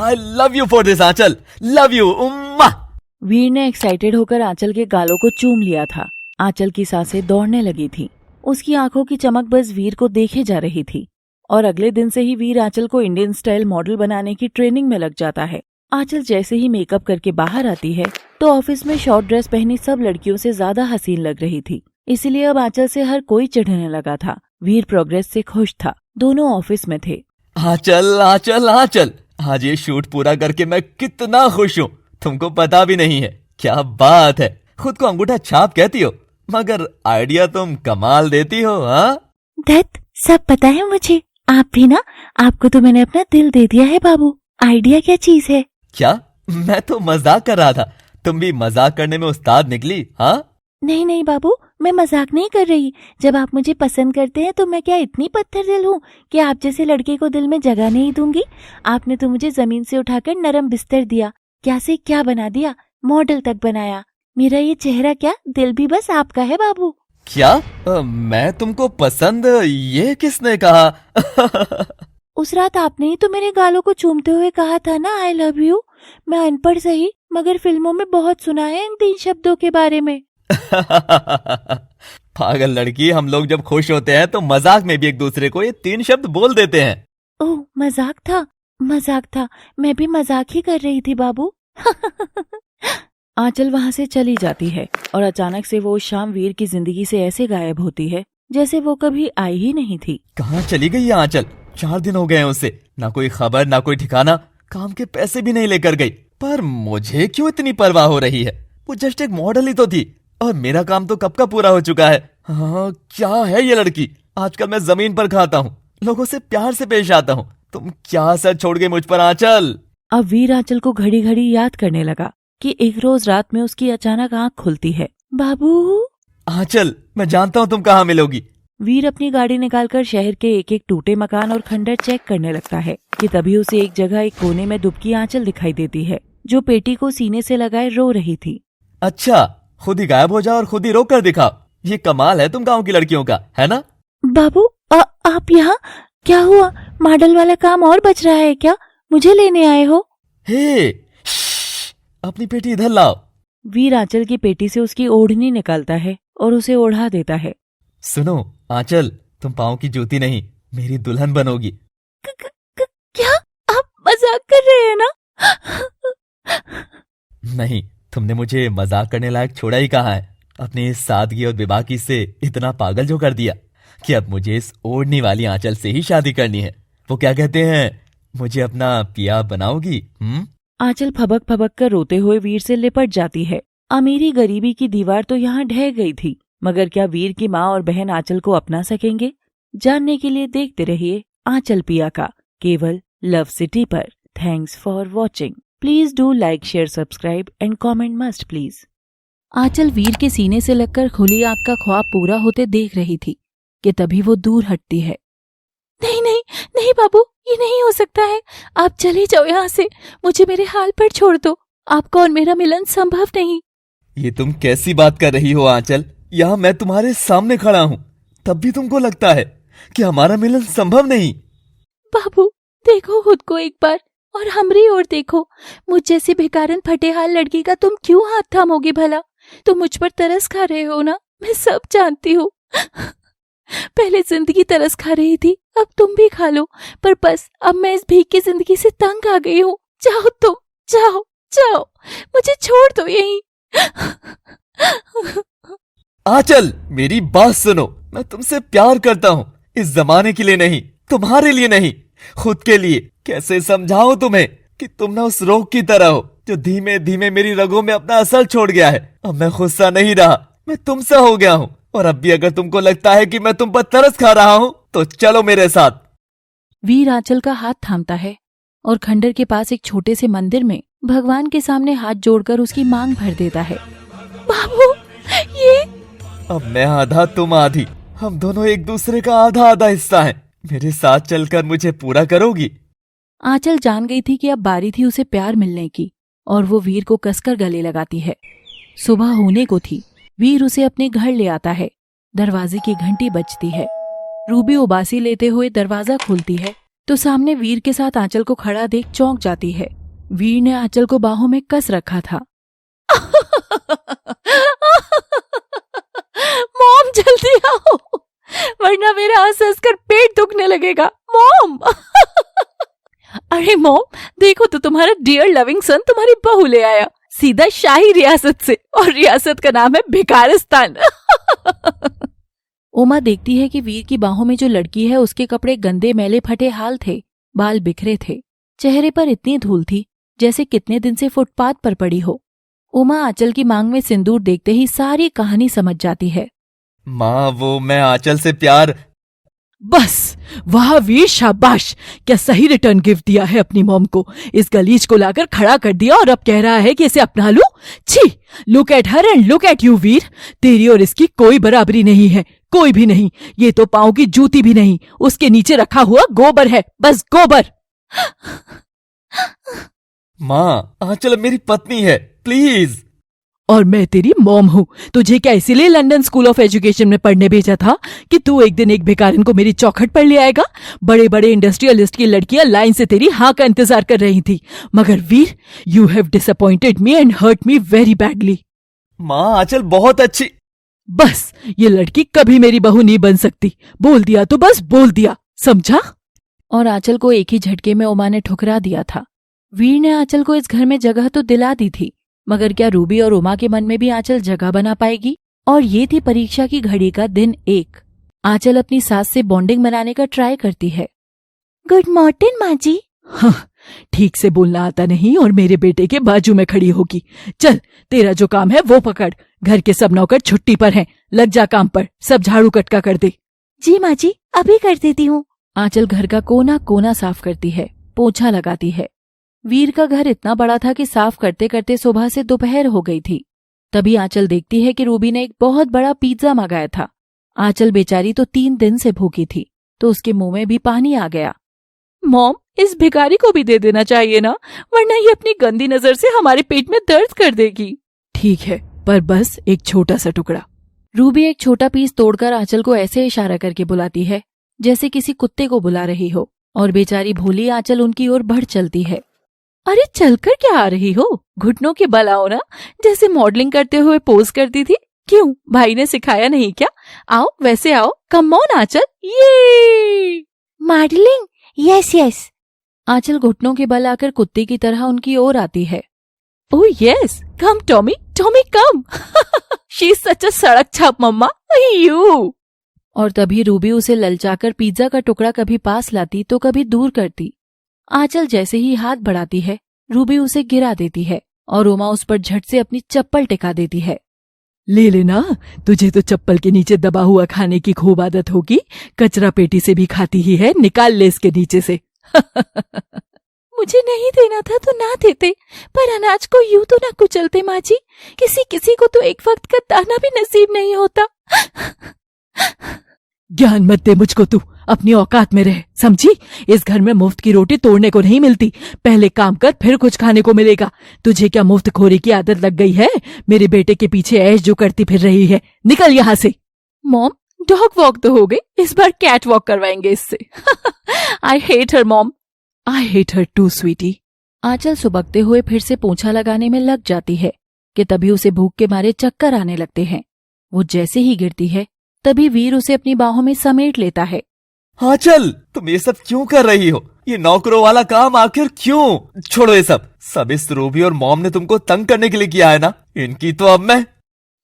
I love you for this Aanchal, love you उम्मा। वीर ने एक्साइटेड होकर आंचल के गालों को चूम लिया था। आंचल की सांसें दौड़ने लगी थी। उसकी आंखों की चमक बस वीर को देखे जा रही थी। और अगले दिन से ही वीर आंचल को इंडियन स्टाइल मॉडल बनाने की ट्रेनिंग में लग जाता है। आंचल जैसे ही मेकअप करके बाहर आती है तो ऑफिस में शॉर्ट ड्रेस पहनी सब लड़कियों से ज्यादा हसीन लग रही थी। इसीलिए अब आंचल से हर कोई चिढ़ने लगा था। वीर प्रोग्रेस से खुश था। दोनों ऑफिस में थे। आंचल आंचल आंचल, आज ये शूट पूरा करके मैं कितना खुश हूँ, तुमको पता भी नहीं है। क्या बात है, खुद को अंगूठा छाप कहती हो, मगर आइडिया तुम कमाल देती हो। हाँ धत, सब पता है मुझे। आप भी ना, आपको तो मैंने अपना दिल दे दिया है बाबू। आइडिया क्या चीज है? क्या? मैं तो मजाक कर रहा था, तुम भी मजाक करने में उस्ताद निकली। हाँ नहीं नहीं बाबू, मैं मजाक नहीं कर रही। जब आप मुझे पसंद करते हैं तो मैं क्या इतनी पत्थर दिल हूँ कि आप जैसे लड़के को दिल में जगह नहीं दूंगी। आपने तो मुझे जमीन से उठाकर नरम बिस्तर दिया, क्या से क्या बना दिया, मॉडल तक बनाया। मेरा ये चेहरा क्या, दिल भी बस आपका है बाबू। क्या? मैं तुमको पसंद, ये किसने कहा? उस रात आपने ही तो मेरे गालों को चूमते हुए कहा था ना, आई लव यू। मैं अनपढ़ सही, मगर फिल्मों में बहुत सुना है इन 3 शब्दों के बारे में। पागल लड़की, हम लोग जब खुश होते हैं तो मजाक में भी एक दूसरे को ये 3 शब्द बोल देते हैं। ओह, मजाक था, मजाक था। मैं भी मजाक ही कर रही थी बाबू। आंचल वहाँ से चली जाती है और अचानक से वो शाम वीर की जिंदगी से ऐसे गायब होती है जैसे वो कभी आई ही नहीं थी। कहाँ चली गई ये आंचल? 4 दिन हो गए हैं उससे, ना कोई खबर ना कोई ठिकाना, काम के पैसे भी नहीं लेकर गई। पर मुझे क्यों इतनी परवाह हो रही है? वो जस्ट एक मॉडल ही तो थी और मेरा काम तो कब का पूरा हो चुका है। हाँ, क्या है ये लड़की? आजकल मैं जमीन पर खाता हूँ, लोगों से प्यार से पेश आता हूँ, तुम क्या असर छोड़ गई मुझ पर आंचल? अब वीर आंचल को घड़ी घड़ी याद करने लगा कि एक रोज रात में उसकी अचानक आंख खुलती है। बाबू। आंचल, मैं जानता हूँ तुम कहाँ मिलोगी। वीर अपनी गाड़ी निकालकर शहर के एक एक टूटे मकान और खंडर चेक करने लगता है कि तभी उसे एक जगह एक कोने में दुबकी आंचल दिखाई देती है, जो पेटी को सीने से लगाए रो रही थी। अच्छा, खुद ही गायब हो जाओ और खुद ही रोक कर दिखाओ, ये कमाल है तुम गाँव की लड़कियों का, है ना? बाबू, आप यहाँ? क्या हुआ? मॉडल वाला काम और बच रहा है क्या? मुझे लेने आए हो? हे, अपनी पेटी इधर लाओ। वीर आंचल की पेटी से उसकी ओढ़नी निकालता है और उसे ओढ़ा देता है। सुनो आंचल, तुम पाँव की जूती नहीं, मेरी दुल्हन बनोगी। क्या? आप मजाक कर रहे हैं ना? नहीं, तुमने मुझे मजाक करने लायक छोड़ा ही कहाँ है। अपनी इस सादगी और बेबाकी से इतना पागल जो कर दिया कि अब मुझे इस ओढ़नी वाली आंचल से ही शादी करनी है। वो क्या कहते हैं, मुझे अपना पिया बनाओगी? आंचल फबक फबक कर रोते हुए वीर से लिपट जाती है। अमीरी गरीबी की दीवार तो यहाँ ढह गई थी, मगर क्या वीर की माँ और बहन आंचल को अपना सकेंगे? जानने के लिए देखते रहिए आंचल पिया का, केवल लव सिटी पर। Thanks for watching. Please do like, share, subscribe and comment must please. Aanchal Veer के सीने से लगकर खुली आंख का ख्वाब पूरा होते देख रही थी कि तभी वो दूर हटती है। नहीं नहीं नहीं बाबू, ये नहीं हो सकता है। आप चले जाओ यहाँ से, मुझे मेरे हाल पर छोड़ दो। आपका और मेरा मिलन संभव नहीं। ये तुम कैसी बात कर रही हो आंचल? यहाँ मैं तुम्हारे सामने खड़ा हूँ, तब भी तुमको लगता है कि हमारा मिलन संभव नहीं? बाबू, देखो खुद को एक बार और हमरी ओर देखो। मुझ जैसी बेकारन फटेहाल लड़की का तुम क्यों हाथ थामोगे भला? तुम मुझ पर तरस खा रहे हो ना, मैं सब जानती हूँ। पहले जिंदगी तरस खा रही थी, अब तुम भी खा लो। पर बस अब मैं इस भीख की जिंदगी से तंग आ गई हूँ। जाओ तुम, जाओ जाओ, मुझे छोड़ दो यहीं। आंचल, मेरी बात सुनो, मैं तुमसे प्यार करता हूँ, इस जमाने के लिए नहीं, तुम्हारे लिए नहीं, खुद के लिए। कैसे समझाऊं तुम्हें कि तुम ना उस रोग की तरह हो जो धीमे धीमे मेरी रगों में अपना असर छोड़ गया है। अब मैं खुद सा नहीं रहा, मैं तुमसे हो गया हूँ। और अब भी अगर तुमको लगता है कि मैं तुम पर तरस खा रहा हूँ तो चलो मेरे साथ। वीर आंचल का हाथ थामता है और खंडर के पास एक छोटे से मंदिर में भगवान के सामने हाथ जोड़कर उसकी मांग भर देता है। बाबू, ये अब मैं आधा तुम आधी, हम दोनों एक दूसरे का आधा आधा हिस्सा हैं। मेरे साथ चलकर मुझे पूरा करोगी? आंचल जान गई थी कि अब बारी थी उसे प्यार मिलने की और वो वीर को कसकर गले लगाती है। सुबह होने को थी। वीर उसे अपने घर ले आता है। दरवाजे की घंटी बजती है। रूबी उबासी लेते हुए दरवाजा खोलती है तो सामने वीर के साथ आंचल को खड़ा देख चौंक जाती है। वीर ने आंचल को बाहों में कस रखा था। मॉम, जल्दी आओ, वरना मेरा हंस हंस कर पेट दुखने लगेगा। मॉम। अरे मॉम, देखो तो तुम्हारा डियर लविंग सन तुम्हारी बहू ले आया, सीधा शाही रियासत से, और रियासत का नाम है भिकारिस्तान। उमा देखती है कि वीर की बाहों में जो लड़की है उसके कपड़े गंदे मैले फटे हाल थे, बाल बिखरे थे, चेहरे पर इतनी धूल थी जैसे कितने दिन से फुटपाथ पर पड़ी हो। उमा आंचल की मांग में सिंदूर देखते ही सारी कहानी समझ जाती है। माँ, वो मैं आंचल से प्यार। बस, वाह वीर, शाबाश, क्या सही रिटर्न गिफ्ट दिया है अपनी मॉम को। इस गलीज को लाकर खड़ा कर दिया और अब कह रहा है कि इसे अपना लूं। छी, look at her and look at you Veer, तेरी और इसकी कोई बराबरी नहीं है, कोई भी नहीं। ये तो पाँव की जूती भी नहीं, उसके नीचे रखा हुआ गोबर है, बस गोबर। माँ, आंचल मेरी पत्नी है, प्लीज। और मैं तेरी मॉम हूँ। तुझे क्या इसीलिए लंदन स्कूल ऑफ एजुकेशन में पढ़ने भेजा था कि तू एक दिन एक भिखारिन को मेरी चौखट पर ले आएगा? बड़े बड़े इंडस्ट्रियलिस्ट की लड़कियां लाइन से तेरी हाँ का इंतजार कर रही थी, मगर Veer, you have disappointed me and hurt me very badly. माँ, आंचल बहुत अच्छी। बस, ये लड़की कभी मेरी बहू नहीं बन सकती। बोल दिया तो बस बोल दिया, समझा? और आंचल को एक ही झटके में उमा ने ठुकरा दिया था। वीर ने आंचल को इस घर में जगह तो दिला दी थी, मगर क्या रूबी और उमा के मन में भी आंचल जगह बना पाएगी? और ये थी परीक्षा की घड़ी का दिन 1। आंचल अपनी सास से बॉन्डिंग बनाने का ट्राई करती है। गुड मॉर्निंग माँ जी। हाँ, ठीक से बोलना आता नहीं और मेरे बेटे के बाजू में खड़ी होगी। चल, तेरा जो काम है वो पकड़। घर के सब नौकर छुट्टी पर हैं, लग जा काम पर, सब झाड़ू कटका कर दे। जी माँ जी, अभी कर देती हूँ। आंचल घर का कोना कोना साफ करती है, पोछा लगाती है। वीर का घर इतना बड़ा था कि साफ करते करते सुबह से दोपहर हो गई थी। तभी आंचल देखती है कि रूबी ने एक बहुत बड़ा पिज्जा मंगाया था। आंचल बेचारी तो 3 दिन से भूखी थी, तो उसके मुंह में भी पानी आ गया। मॉम, इस भिखारी को भी दे देना चाहिए ना, वरना ये अपनी गंदी नजर से हमारे पेट में दर्द कर देगी। ठीक है, पर बस एक छोटा सा टुकड़ा। रूबी एक छोटा पीस तोड़कर आंचल को ऐसे इशारा करके बुलाती है जैसे किसी कुत्ते को बुला रही हो, और बेचारी भोली आंचल उनकी ओर बढ़ चलती है। अरे चलकर क्या आ रही हो? घुटनों के बल आओ ना, जैसे मॉडलिंग करते हुए पोज करती थी। क्यों, भाई ने सिखाया नहीं क्या? आओ, वैसे आओ, कम ऑन आंचल। ये मॉडलिंग, यस यस। आंचल घुटनों के बल आकर कुत्ते की तरह उनकी ओर आती है। Oh yes, come Tommy, Tommy come. She is such a सड़क छाप मम्मा, यू। और तभी रूबी उसे ललचाकर पिज्जा का टुकड़ा कभी पास लाती तो कभी दूर करती। आंचल जैसे ही हाथ बढ़ाती है, रूबी उसे गिरा देती है और उमा उस पर झट से अपनी चप्पल टिका देती है। ले लेना, तुझे तो चप्पल के नीचे दबा हुआ खाने की खूब आदत होगी। कचरा पेटी से भी खाती ही है, निकाल ले इसके नीचे से। मुझे नहीं देना था तो ना देते, पर अनाज को यूं तो ना कुचलते माँ जी। किसी किसी को तो एक वक्त का दाना भी नसीब नहीं होता। ज्ञान मत दे मुझको तू, अपनी औकात में रह, समझी? इस घर में मुफ्त की रोटी तोड़ने को नहीं मिलती। पहले काम कर, फिर कुछ खाने को मिलेगा। तुझे क्या मुफ्त खोरी की आदत लग गई है? मेरे बेटे के पीछे ऐश जो करती फिर रही है, निकल यहाँ से। मॉम, डॉग वॉक तो हो गई, इस बार कैट वॉक करवाएंगे इससे। I hate her mom. I hate her too sweetie. Aanchal सुबकते हुए फिर से पोंछा लगाने में लग जाती है कि तभी उसे भूख के मारे चक्कर आने लगते हैं। वो जैसे ही गिरती है, तभी वीर उसे अपनी बाहों में समेट लेता है। आंचल, तुम ये सब क्यों कर रही हो? ये नौकरों वाला काम आखिर क्यों? छोड़ो ये सब इस रूबी और मॉम ने तुमको तंग करने के लिए किया है ना। इनकी तो अब मैं।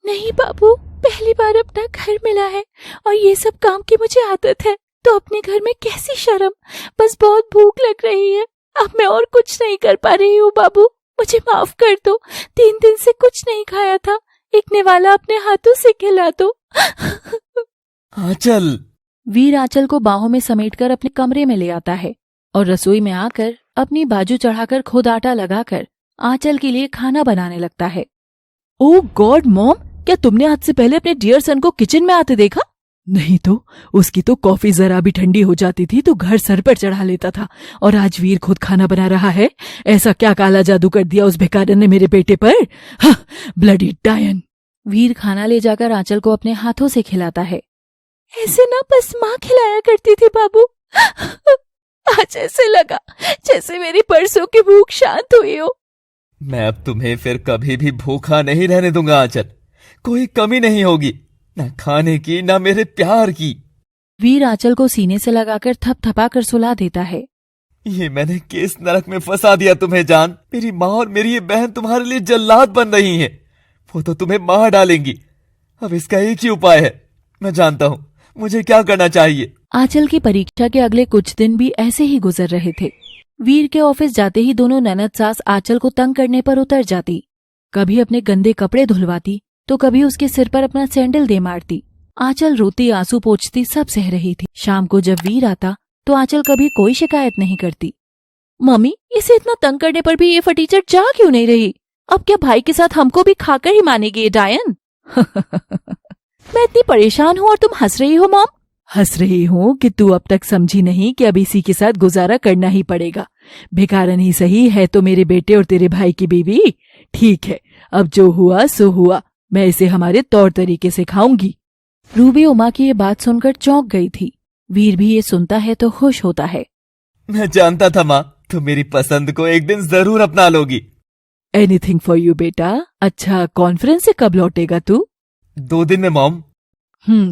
नहीं बाबू, पहली बार अपना घर मिला है और ये सब काम की मुझे आदत है, तो अपने घर में कैसी शर्म। बस बहुत भूख लग रही है, अब मैं और कुछ नहीं कर पा रही हूँ बाबू, मुझे माफ कर दो। 3 दिन से कुछ नहीं खाया था, एक निवाला अपने हाथों से खिला दो। आंचल। वीर आंचल को बाहों में समेटकर अपने कमरे में ले आता है और रसोई में आकर अपनी बाजू चढ़ाकर खुद आटा लगाकर आंचल के लिए खाना बनाने लगता है। ओह गॉड मॉम, क्या तुमने आज से पहले अपने डियर सन को किचन में आते देखा? नहीं तो उसकी तो कॉफी जरा भी ठंडी हो जाती थी तो घर सर पर चढ़ा लेता था, और आज वीर खुद खाना बना रहा है। ऐसा क्या काला जादू कर दिया उस भिखारन ने मेरे बेटे पर? ब्लडी डायन। वीर खाना ले जाकर आंचल को अपने हाथों से खिलाता है। ऐसे ना बस माँ खिलाया करती थी बाबू। आज ऐसे लगा जैसे मेरी परसों की भूख शांत हुई हो। मैं अब तुम्हें फिर कभी भी भूखा नहीं रहने दूंगा आंचल। कोई कमी नहीं होगी, ना खाने की ना मेरे प्यार की। वीर आंचल को सीने से लगाकर थपथपा कर सुला देता है। ये मैंने किस नरक में फंसा दिया तुम्हें जान। मेरी माँ और मेरी ये बहन तुम्हारे लिए जल्लाद बन रही हैं। वो तो तुम्हें मार डालेंगी। अब इसका एक ही उपाय है। मैं जानता हूँ मुझे क्या करना चाहिए। आंचल की परीक्षा के अगले कुछ दिन भी ऐसे ही गुजर रहे थे। वीर के ऑफिस जाते ही दोनों ननद सास आंचल को तंग करने पर उतर जाती। कभी अपने गंदे कपड़े धुलवाती तो कभी उसके सिर पर अपना सैंडल दे मारती। आंचल रोती आंसू पोंछती सब सह रही थी। शाम को जब वीर आता तो आंचल कभी कोई शिकायत नहीं करती। मम्मी, इसे इतना तंग करने पर भी ये फटीचर जा क्यों नहीं रही? अब क्या भाई के साथ हमको भी खाकर ही मानेगी ये डायन? मैं इतनी परेशान हूँ और तुम हंस रही हो मॉम। हंस रही हूँ कि तू अब तक समझी नहीं कि अब इसी के साथ गुजारा करना ही पड़ेगा। भिखारन ही सही है तो मेरे बेटे और तेरे भाई की बीवी। ठीक है, अब जो हुआ सो हुआ। मैं इसे हमारे तौर तरीके से खाऊंगी। रूबी उमा की ये बात सुनकर चौंक गई थी। वीर भी ये सुनता है तो खुश होता है। मैं जानता था माँ, तुम मेरी पसंद को एक दिन जरूर अपना लोगी। एनीथिंग फॉर यू बेटा। अच्छा, कॉन्फ्रेंस से कब लौटेगा तू? 2 दिन में मॉम।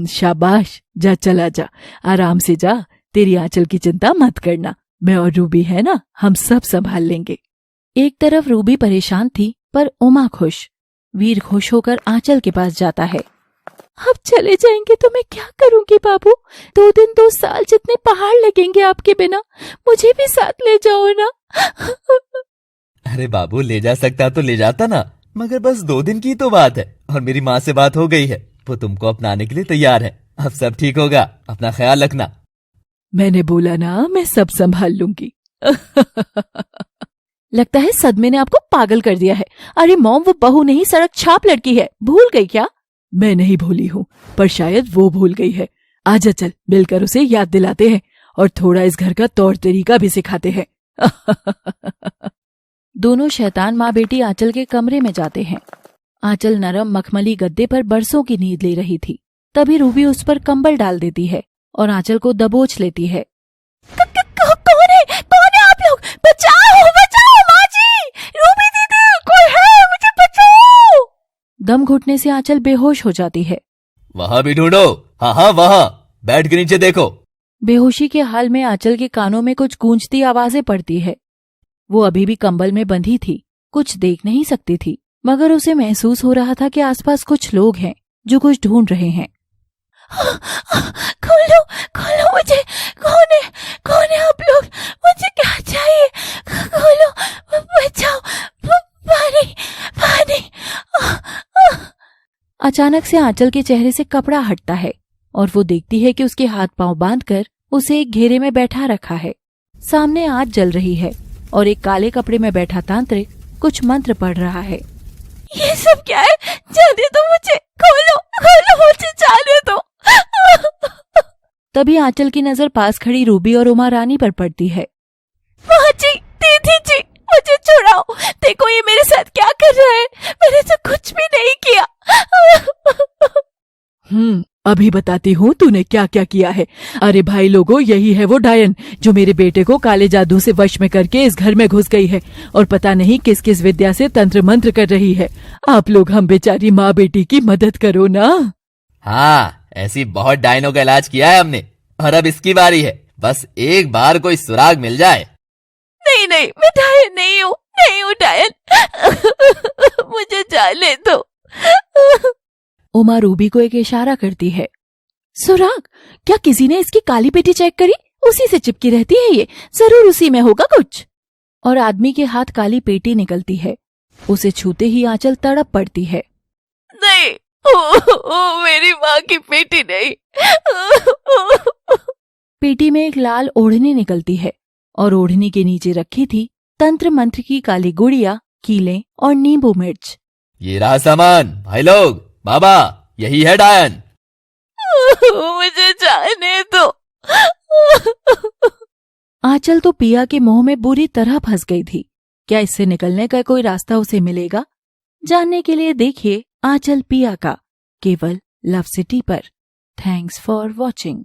शाबाश। जा, चला जा, आराम से जा। तेरी आंचल की चिंता मत करना, मैं और रूबी है ना, हम सब संभाल लेंगे। एक तरफ रूबी परेशान थी पर उमा खुश। वीर खुश होकर आंचल के पास जाता है। अब चले जाएंगे तो मैं क्या करूंगी बाबू? 2 दिन 2 साल जितने पहाड़ लगेंगे आपके बिना। मुझे भी साथ ले जाओ ना। अरे बाबू, ले जा सकता तो ले जाता ना, मगर बस 2 दिन की तो बात है और मेरी माँ से बात हो गई है, वो तुमको अपनाने के लिए तैयार है। अब सब ठीक होगा, अपना ख्याल रखना। मैंने बोला ना, मैं सब संभाल लूंगी। लगता है सदमे ने आपको पागल कर दिया है। अरे मॉम, वो बहू नहीं सड़क छाप लड़की है, भूल गई क्या? मैं नहीं भूली हूँ, पर शायद वो भूल गई है। आजा, चल मिलकर उसे याद दिलाते हैं और थोड़ा इस घर का तौर तरीका भी सिखाते हैं। दोनों शैतान माँ बेटी आंचल के कमरे में जाते हैं। आंचल नरम मखमली गद्दे पर बरसों की नींद ले रही थी। तभी रूबी उस पर कंबल डाल देती है और आंचल को दबोच लेती है। कौन है आप लोग? बचाओ बचाओ माँ जी, रूबी दीदी, कोई है, मुझे बचाओ। दम घुटने से आंचल बेहोश हो जाती है। वहाँ भी ढूंढो। हाँ, वहाँ बैठ के नीचे देखो। बेहोशी के हाल में आंचल के कानों में कुछ गूंजती आवाजें पड़ती है। वो अभी भी कंबल में बंधी थी, कुछ देख नहीं सकती थी, मगर उसे महसूस हो रहा था कि आसपास कुछ लोग हैं जो कुछ ढूंढ रहे हैं। खोलो खोलो मुझे, कौन है आप लोग? मुझे क्या चाहिए? खोलो, बचाओ, पानी। अचानक से आंचल के चेहरे से कपड़ा हटता है और वो देखती है कि उसके हाथ पांव बांधकर उसे एक घेरे में बैठा रखा है। सामने आग जल रही है और एक काले कपड़े में बैठा तांत्रिक कुछ मंत्र पढ़ रहा है। ये सब क्या है? जाने दो मुझे, खोलो मुझे, जाने दो। तभी आंचल की नजर पास खड़ी रूबी और उमा रानी पर पड़ती है। माँ जी, दीदी जी, मुझे छुड़ाओ। देखो ये मेरे साथ क्या कर रहा है, मैंने तो कुछ भी नहीं किया। अभी बताती हूँ तूने क्या क्या किया है। अरे भाई लोगों, यही है वो डायन जो मेरे बेटे को काले जादू से वश में करके इस घर में घुस गई है और पता नहीं किस किस विद्या से तंत्र मंत्र कर रही है। आप लोग हम बेचारी माँ बेटी की मदद करो ना। हाँ, ऐसी बहुत डायनों का इलाज किया है हमने और अब इसकी बारी है। बस एक बार कोई सुराग मिल जाए। नहीं, मैं डायन नहीं हूँ डायन। मुझे जाने दो। उमा रूबी को एक इशारा करती है। सुराग? क्या किसी ने इसकी काली पेटी चेक करी? उसी से चिपकी रहती है ये, जरूर उसी में होगा कुछ। और आदमी के हाथ काली पेटी निकलती है। उसे छूते ही आंचल तड़प पड़ती है। नहीं, ओ मेरी माँ की पेटी नहीं। पेटी में एक लाल ओढ़नी निकलती है और ओढ़नी के नीचे रखी थी तंत्र मंत्र की काली गुड़िया, कीले और नींबू मिर्च। ये रहा सामान। भाई लोग, बाबा, यही है डायन। मुझे जाने दो। आंचल तो पिया के मोह में बुरी तरह फंस गई थी। क्या इससे निकलने का कोई रास्ता उसे मिलेगा? जानने के लिए देखिए आंचल पिया का, केवल लव सिटी पर। Thanks for watching.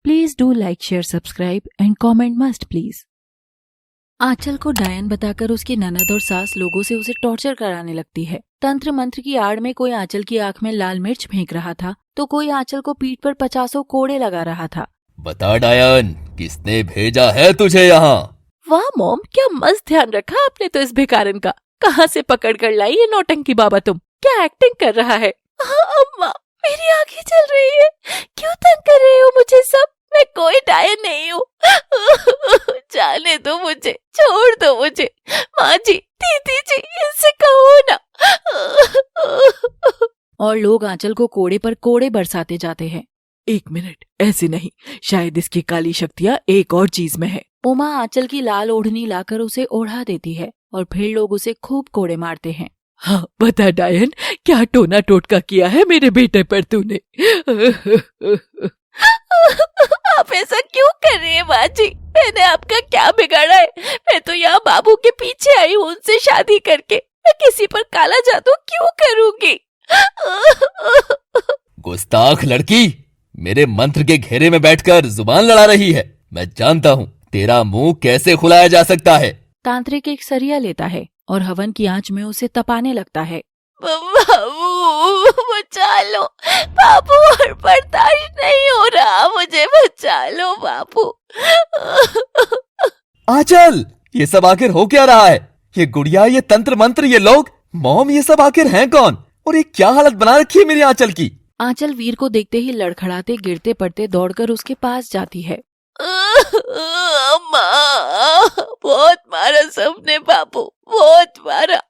Please do like, share, subscribe and comment must please. Aanchal को डायन बताकर उसकी ननद और सास लोगों से उसे टॉर्चर कराने लगती है। तंत्र मंत्र की आड़ में कोई आंचल की आंख में लाल मिर्च फेंक रहा था तो कोई आंचल को पीठ पर 50 कोड़े लगा रहा था। बता डायन, किसने भेजा है तुझे यहाँ? वाह मॉम, क्या मस्त ध्यान रखा आपने तो इस भिखारन का। कहाँ से पकड़ कर लाई ये नौटंकी बाबा तुम? क्या एक्टिंग कर रहा है? अम्मा, मेरी आंखें चल रही है। क्यों तंग कर रहे हो मुझे सब? मैं कोई डायन नहीं हूँ। जाने दो मुझे, छोड़ दो मुझे। माँ जी, दीदी जी, इनसे कहो ना। और लोग आंचल को कोड़े पर कोड़े बरसाते जाते हैं। 1 मिनट, ऐसे नहीं, शायद इसकी काली शक्तियाँ एक और चीज में है। उमा आंचल की लाल ओढ़नी लाकर उसे ओढ़ा देती है और फिर लोग उसे खूब कोड़े मारते हैं। हाँ बता डायन, क्या टोना टोटका किया है मेरे बेटे पर तूने? आप ऐसा क्यों कर रहे हैं माँ जी? मैंने आपका क्या बिगाड़ा है? मैं तो यहाँ बाबू के पीछे आई हूँ उनसे शादी करके। मैं किसी पर काला जादू क्यों करूँगी? गुस्ताख लड़की, मेरे मंत्र के घेरे में बैठकर जुबान लड़ा रही है। मैं जानता हूँ तेरा मुंह कैसे खुलाया जा सकता है। तांत्रिक एक सरिया लेता है और हवन की आंच में उसे तपाने लगता है। बाबू बचा लो, बाबू, और बर्दाश्त नहीं हो रहा, मुझे बचा लो बाबू। आंचल, ये सब आखिर हो क्या रहा है? ये गुड़िया, ये तंत्र मंत्र, ये लोग, मॉम, ये सब आखिर हैं कौन? और ये क्या हालत बना रखी है मेरी आंचल की? आंचल वीर को देखते ही लड़खड़ाते गिरते पड़ते दौड़कर उसके पास जाती है। माँ, बहुत मारा सबने बाबू, बहुत मारा।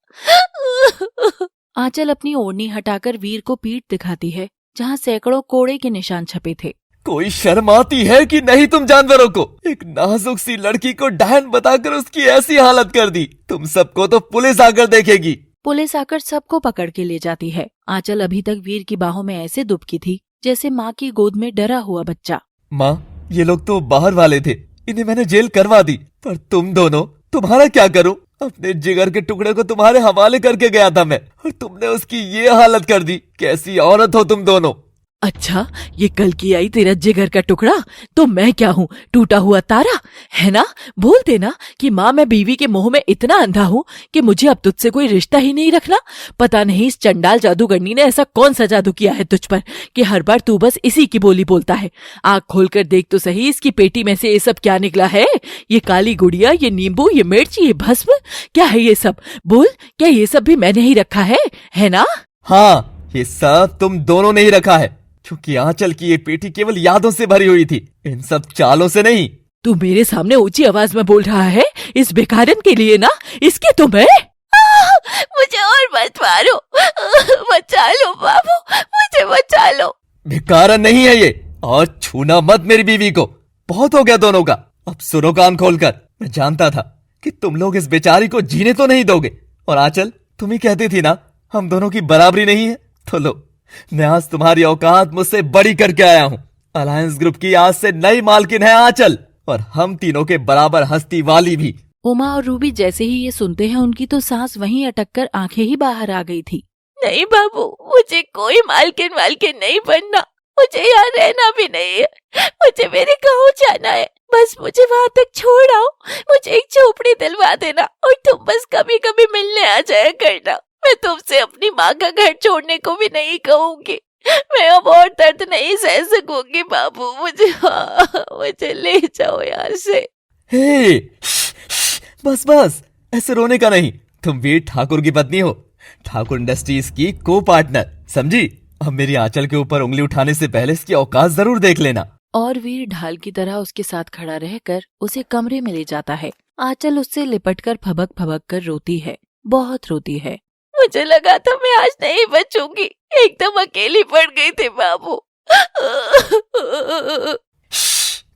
आंचल अपनी ओढ़नी हटाकर वीर को पीठ दिखाती है जहाँ सैकड़ों कोड़े के निशान छपे थे। कोई शर्म आती है कि नहीं तुम जानवरों को? एक नाजुक सी लड़की को डायन बताकर उसकी ऐसी हालत कर दी। तुम सबको तो पुलिस आकर देखेगी। पुलिस आकर सबको पकड़ के ले जाती है। आंचल अभी तक वीर की बाहों में ऐसे दुबकी थी जैसे माँ की गोद में डरा हुआ बच्चा। माँ, ये लोग तो बाहर वाले थे, इन्हें मैंने जेल करवा दी, पर तुम दोनों, तुम्हारा क्या करूं? अपने जिगर के टुकड़े को तुम्हारे हवाले करके गया था मैं, और तुमने उसकी ये हालत कर दी। कैसी औरत हो तुम दोनों? अच्छा, ये कल की आई तेरा जिगर का टुकड़ा, तो मैं क्या हूँ, टूटा हुआ तारा है ना? बोलते ना कि माँ, मैं बीवी के मोह में इतना अंधा हूँ कि मुझे अब तुझसे कोई रिश्ता ही नहीं रखना। पता नहीं इस चंडाल जादूगरनी ने ऐसा कौन सा जादू किया है तुझ पर कि हर बार तू बस इसी की बोली बोलता है। आँख खोलकर देख तो सही, इसकी पेटी में से ये सब क्या निकला है? ये काली गुड़िया, ये नींबू, ये मिर्च, ये भस्म, क्या है ये सब? बोल, क्या ये सब भी मैंने ही रखा है ना? हाँ, ये सब तुम दोनों ने ही रखा है, क्योंकि आंचल की ये पेटी केवल यादों से भरी हुई थी, इन सब चालों से नहीं। तू मेरे सामने ऊंची आवाज में बोल रहा है इस बेकारन के लिए ना? इसके तो मैं मुझे और मत मारो, बचा लो बाबू, मुझे बचा लो। भिखारन नहीं है ये, और छूना मत मेरी बीवी को। बहुत हो गया दोनों का, अब सुनो कान खोलकर। मैं जानता था कि तुम लोग इस बेचारी को जीने तो नहीं दोगे। और आंचल, तुम ही कहती थी ना हम दोनों की बराबरी नहीं है, तो लो, मैं आज तुम्हारी औकात मुझसे बड़ी करके आया हूँ। अलायंस ग्रुप की आज से नई मालकिन है आंचल, और हम तीनों के बराबर हस्ती वाली भी। उमा और रूबी जैसे ही ये सुनते हैं उनकी तो सांस वहीं अटक कर आंखें ही बाहर आ गई थी। नहीं बाबू, मुझे कोई मालकिन वालकिन नहीं बनना, मुझे यहाँ रहना भी नहीं है। मुझे मेरे गाँव जाना है, बस मुझे वहाँ तक छोड़ आओ। मुझे एक झोपड़ी दिलवा देना और तुम बस कभी कभी मिलने आ जाया करना। मैं तुमसे अपनी माँ का घर छोड़ने को भी नहीं कहूँगी। मैं अब और दर्द नहीं सह सकूंगी बाबू, मुझे ले जाओ यहाँ से। हे, बस बस, ऐसे रोने का नहीं। तुम वीर ठाकुर की पत्नी हो, ठाकुर इंडस्ट्रीज की को पार्टनर, समझी? अब मेरी आंचल के ऊपर उंगली उठाने से पहले इसकी औकात जरूर देख लेना। और वीर ढाल की तरह उसके साथ खड़ा रहकर उसे कमरे में ले जाता है। आंचल उससे लिपटकर फबक फबक कर रोती है, बहुत रोती है। मुझे लगा था मैं आज नहीं बचूंगी, एकदम अकेली पड़ गई थी बाबू।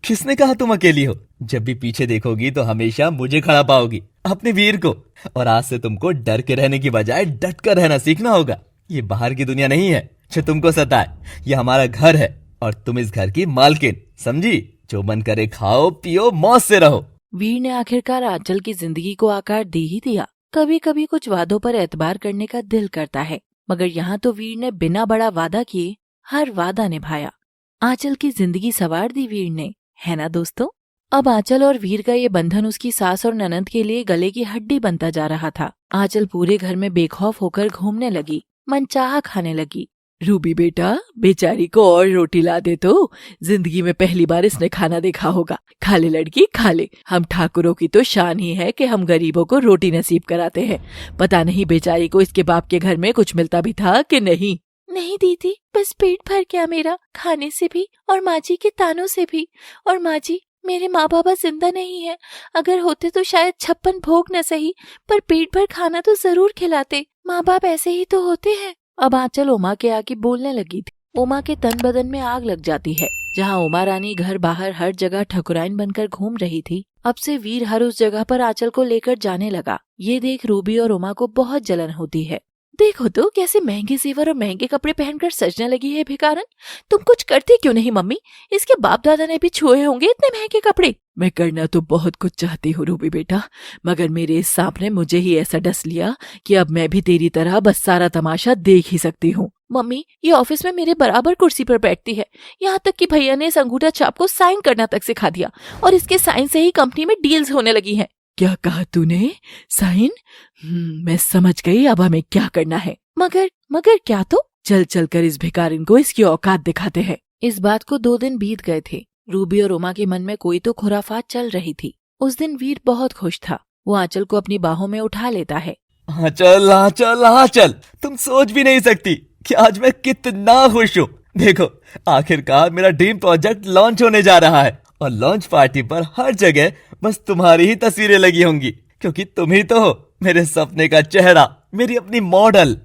किसने कहा तुम अकेली हो? जब भी पीछे देखोगी तो हमेशा मुझे खड़ा पाओगी, अपने वीर को। और आज से तुमको डर के रहने की बजाय डट कर रहना सीखना होगा। ये बाहर की दुनिया नहीं है जो तुमको सताए, ये हमारा घर है और तुम इस घर की मालकिन, समझी? जो मन करे खाओ पियो, मौज से रहो। वीर ने आखिरकार आंचल की जिंदगी को आकार दे ही दिया। कभी कभी कुछ वादों पर एतबार करने का दिल करता है, मगर यहाँ तो वीर ने बिना बड़ा वादा किए हर वादा निभाया। आंचल की जिंदगी संवार दी वीर ने, है ना दोस्तों? अब आंचल और वीर का ये बंधन उसकी सास और ननंद के लिए गले की हड्डी बनता जा रहा था। आंचल पूरे घर में बेखौफ होकर घूमने लगी, मनचाहा खाने लगी। रूबी बेटा, बेचारी को और रोटी ला दे तो, जिंदगी में पहली बार इसने खाना देखा होगा। खा ले लड़की, खा ले। हम ठाकुरों की तो शान ही है कि हम गरीबों को रोटी नसीब कराते हैं। पता नहीं बेचारी को इसके बाप के घर में कुछ मिलता भी था कि नहीं। नहीं दीदी, बस पेट भर गया मेरा, खाने से भी और माँ जी के तानों से भी। और माँ जी, मेरे माँ बाबा जिंदा नहीं है, अगर होते तो शायद 56 भोग न सही, पर पेट भर खाना तो जरूर खिलाते। माँ बाप ऐसे ही तो होते हैं। अब आंचल उमा के आगे बोलने लगी थी। उमा के तन बदन में आग लग जाती है। जहाँ उमा रानी घर बाहर हर जगह ठकुराइन बनकर घूम रही थी, अब से वीर हर उस जगह पर आंचल को लेकर जाने लगा। ये देख रूबी और उमा को बहुत जलन होती है। देखो तो कैसे महंगे जेवर और महंगे कपड़े पहनकर सजने लगी है भिखारन। तुम कुछ करती क्यों नहीं मम्मी? इसके बाप दादा ने भी छुए होंगे इतने महंगे कपड़े। मैं करना तो बहुत कुछ चाहती हूँ रूबी बेटा, मगर मेरे इस सांप ने मुझे ही ऐसा डस लिया कि अब मैं भी तेरी तरह बस सारा तमाशा देख ही सकती हूँ। मम्मी, ये ऑफिस में मेरे बराबर कुर्सी पर बैठती है, यहाँ तक कि भैया ने इस अंगूठा छाप को साइन करना तक सिखा दिया, और इसके साइन से ही कंपनी में डील्स होने लगी हैं। क्या कहा तूने? साइन? मैं समझ गई, अब हमें क्या करना है। मगर क्या? तो चल चल कर इस भिखारिन को इसकी औकात दिखाते हैं। इस बात को 2 दिन बीत गए थे। रूबी और उमा के मन में कोई तो खुराफात चल रही थी। उस दिन वीर बहुत खुश था। वो आंचल को अपनी बाहों में उठा लेता है। आंचल आंचल आंचल, तुम सोच भी नहीं सकती कि आज मैं कितना खुश हूँ। देखो, आखिरकार मेरा ड्रीम प्रोजेक्ट लॉन्च होने जा रहा है, और लॉन्च पार्टी पर हर जगह बस तुम्हारी ही तस्वीरें लगी होंगी, क्योंकि तुम ही तो हो मेरे सपने का चेहरा, मेरी अपनी मॉडल।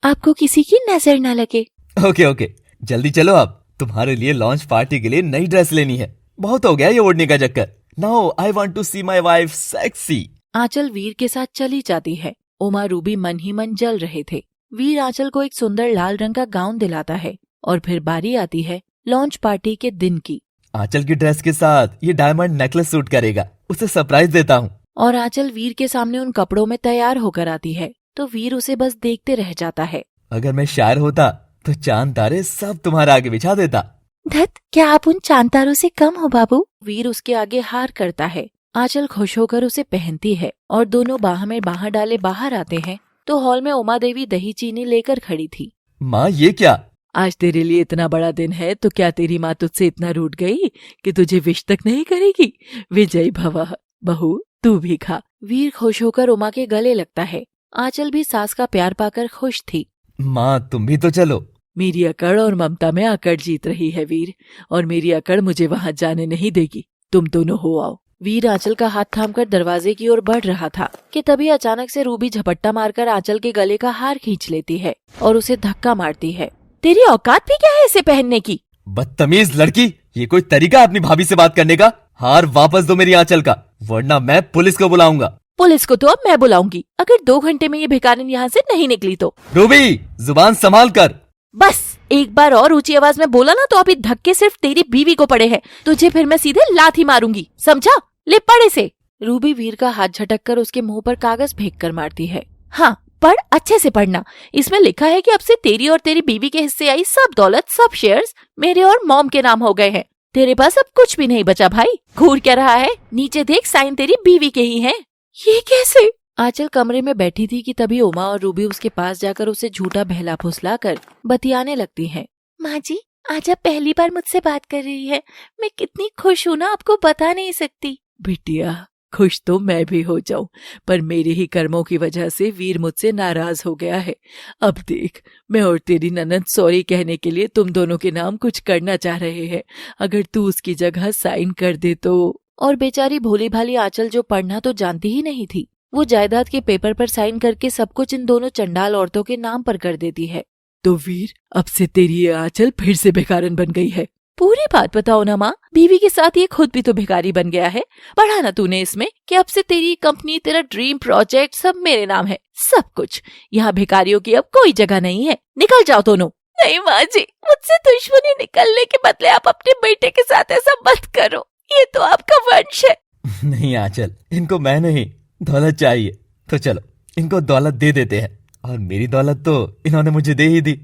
आपको किसी की नजर न लगे। ओके, जल्दी चलो। अब तुम्हारे लिए लॉन्च पार्टी के लिए नई ड्रेस लेनी है। बहुत हो गया ये ओढ़ने का चक्कर। Now I want to see my wife sexy. Aanchal Veer के साथ चली जाती है। उमा रूबी मन ही मन जल रहे थे। वीर आंचल को एक सुंदर लाल रंग का गाउन दिलाता है, और फिर बारी आती है लॉन्च पार्टी के दिन की। आंचल की ड्रेस के साथ ये डायमंड नेकलेस सूट करेगा, उसे सरप्राइज देता हूँ। और आंचल वीर के सामने उन कपड़ों में तैयार होकर आती है, तो वीर उसे बस देखते रह जाता है। अगर मैं शायर होता तो चांद तारे सब तुम्हारे आगे बिछा देता। धत, क्या आप उन चांद तारों से कम हो बाबू? वीर उसके आगे हार करता है। आंचल खुश होकर उसे पहनती है, और दोनों बाह में बाह डाले बाहर आते हैं, तो हॉल में उमा देवी दही चीनी लेकर खड़ी थी। माँ, ये क्या? आज तेरे लिए इतना बड़ा दिन है, तो क्या तेरी माँ तुझसे इतना रूठ गई कि तुझे विश तक नहीं करेगी? विजय भव। बहू, तू भी खा। वीर खुश होकर उमा के गले लगता है। आंचल भी सास का प्यार पाकर खुश थी। माँ, तुम भी तो चलो। मेरी अकड़ और ममता में अकड़ जीत रही है वीर, और मेरी अकड़ मुझे वहाँ जाने नहीं देगी। तुम दोनों हो आओ। वीर आंचल का हाथ थामकर दरवाजे की ओर बढ़ रहा था कि तभी अचानक से रूबी झपट्टा मारकर आंचल के गले का हार खींच लेती है और उसे धक्का मारती है। तेरी औकात भी क्या है इसे पहनने की? बदतमीज लड़की, ये कोई तरीका है अपनी भाभी से बात करने का? हार वापस दो मेरी आंचल का, वरना मैं पुलिस को बुलाऊंगा। पुलिस को तो अब मैं बुलाऊंगी, अगर 2 घंटे में ये भिखारिन यहाँ से नहीं निकली तो। रूबी, जुबान संभाल कर। बस एक बार और ऊंची आवाज में बोला ना तो अभी धक्के सिर्फ तेरी बीवी को पड़े हैं। तुझे फिर मैं सीधे लाठी मारूंगी, समझा? ले पड़े से। रूबी वीर का हाथ झटक कर उसके मुंह पर कागज फेंक कर मारती है। हाँ, पढ़, अच्छे से पढ़ना। इसमें लिखा है कि अब से तेरी और तेरी बीवी के हिस्से आई सब दौलत, सब शेयर्स मेरे और मॉम के नाम हो गए हैं। तेरे पास अब कुछ भी नहीं बचा भाई। घूर क्या रहा है? नीचे देख, साइन तेरी बीवी के ही हैं। ये कैसे? आंचल कमरे में बैठी थी कि तभी उमा और रूबी उसके पास जाकर उसे झूठा बहला फुसला कर बतियाने लगती हैं। माँ जी, आज आप पहली बार मुझसे बात कर रही है। मैं कितनी खुश हूँ ना, आपको बता नहीं सकती। बिटिया, खुश तो मैं भी हो जाऊं, पर मेरे ही कर्मों की वजह से वीर मुझसे नाराज हो गया है। अब देख, मैं और तेरी ननद सॉरी कहने के लिए तुम दोनों के नाम कुछ करना चाह रहे हैं। अगर तू उसकी जगह साइन कर दे तो। और बेचारी भोली भाली आंचल, जो पढ़ना तो जानती ही नहीं थी, वो जायदाद के पेपर पर साइन करके सब कुछ इन दोनों चंडाल औरतों के नाम पर कर देती है। तो वीर, अब से तेरी ये आंचल फिर से भिखारन बन गई है। पूरी बात बताओ ना माँ, बीवी के साथ ये खुद भी तो भिखारी बन गया है। पढ़ा ना तूने इसमें कि अब से तेरी कंपनी, तेरा ड्रीम प्रोजेक्ट सब मेरे नाम है, सब कुछ। यहाँ भिखारियों की अब कोई जगह नहीं है। निकल जाओ दोनों। नहीं माँ जी, मुझसे दुश्मनी निकलने के बदले आप अपने बेटे के साथ ऐसा मत करो, ये तो आपका वंश है। नहीं आंचल, इनको मैं नहीं, दौलत चाहिए तो चलो इनको दौलत दे देते हैं। और मेरी दौलत तो इन्होंने मुझे दे ही दी।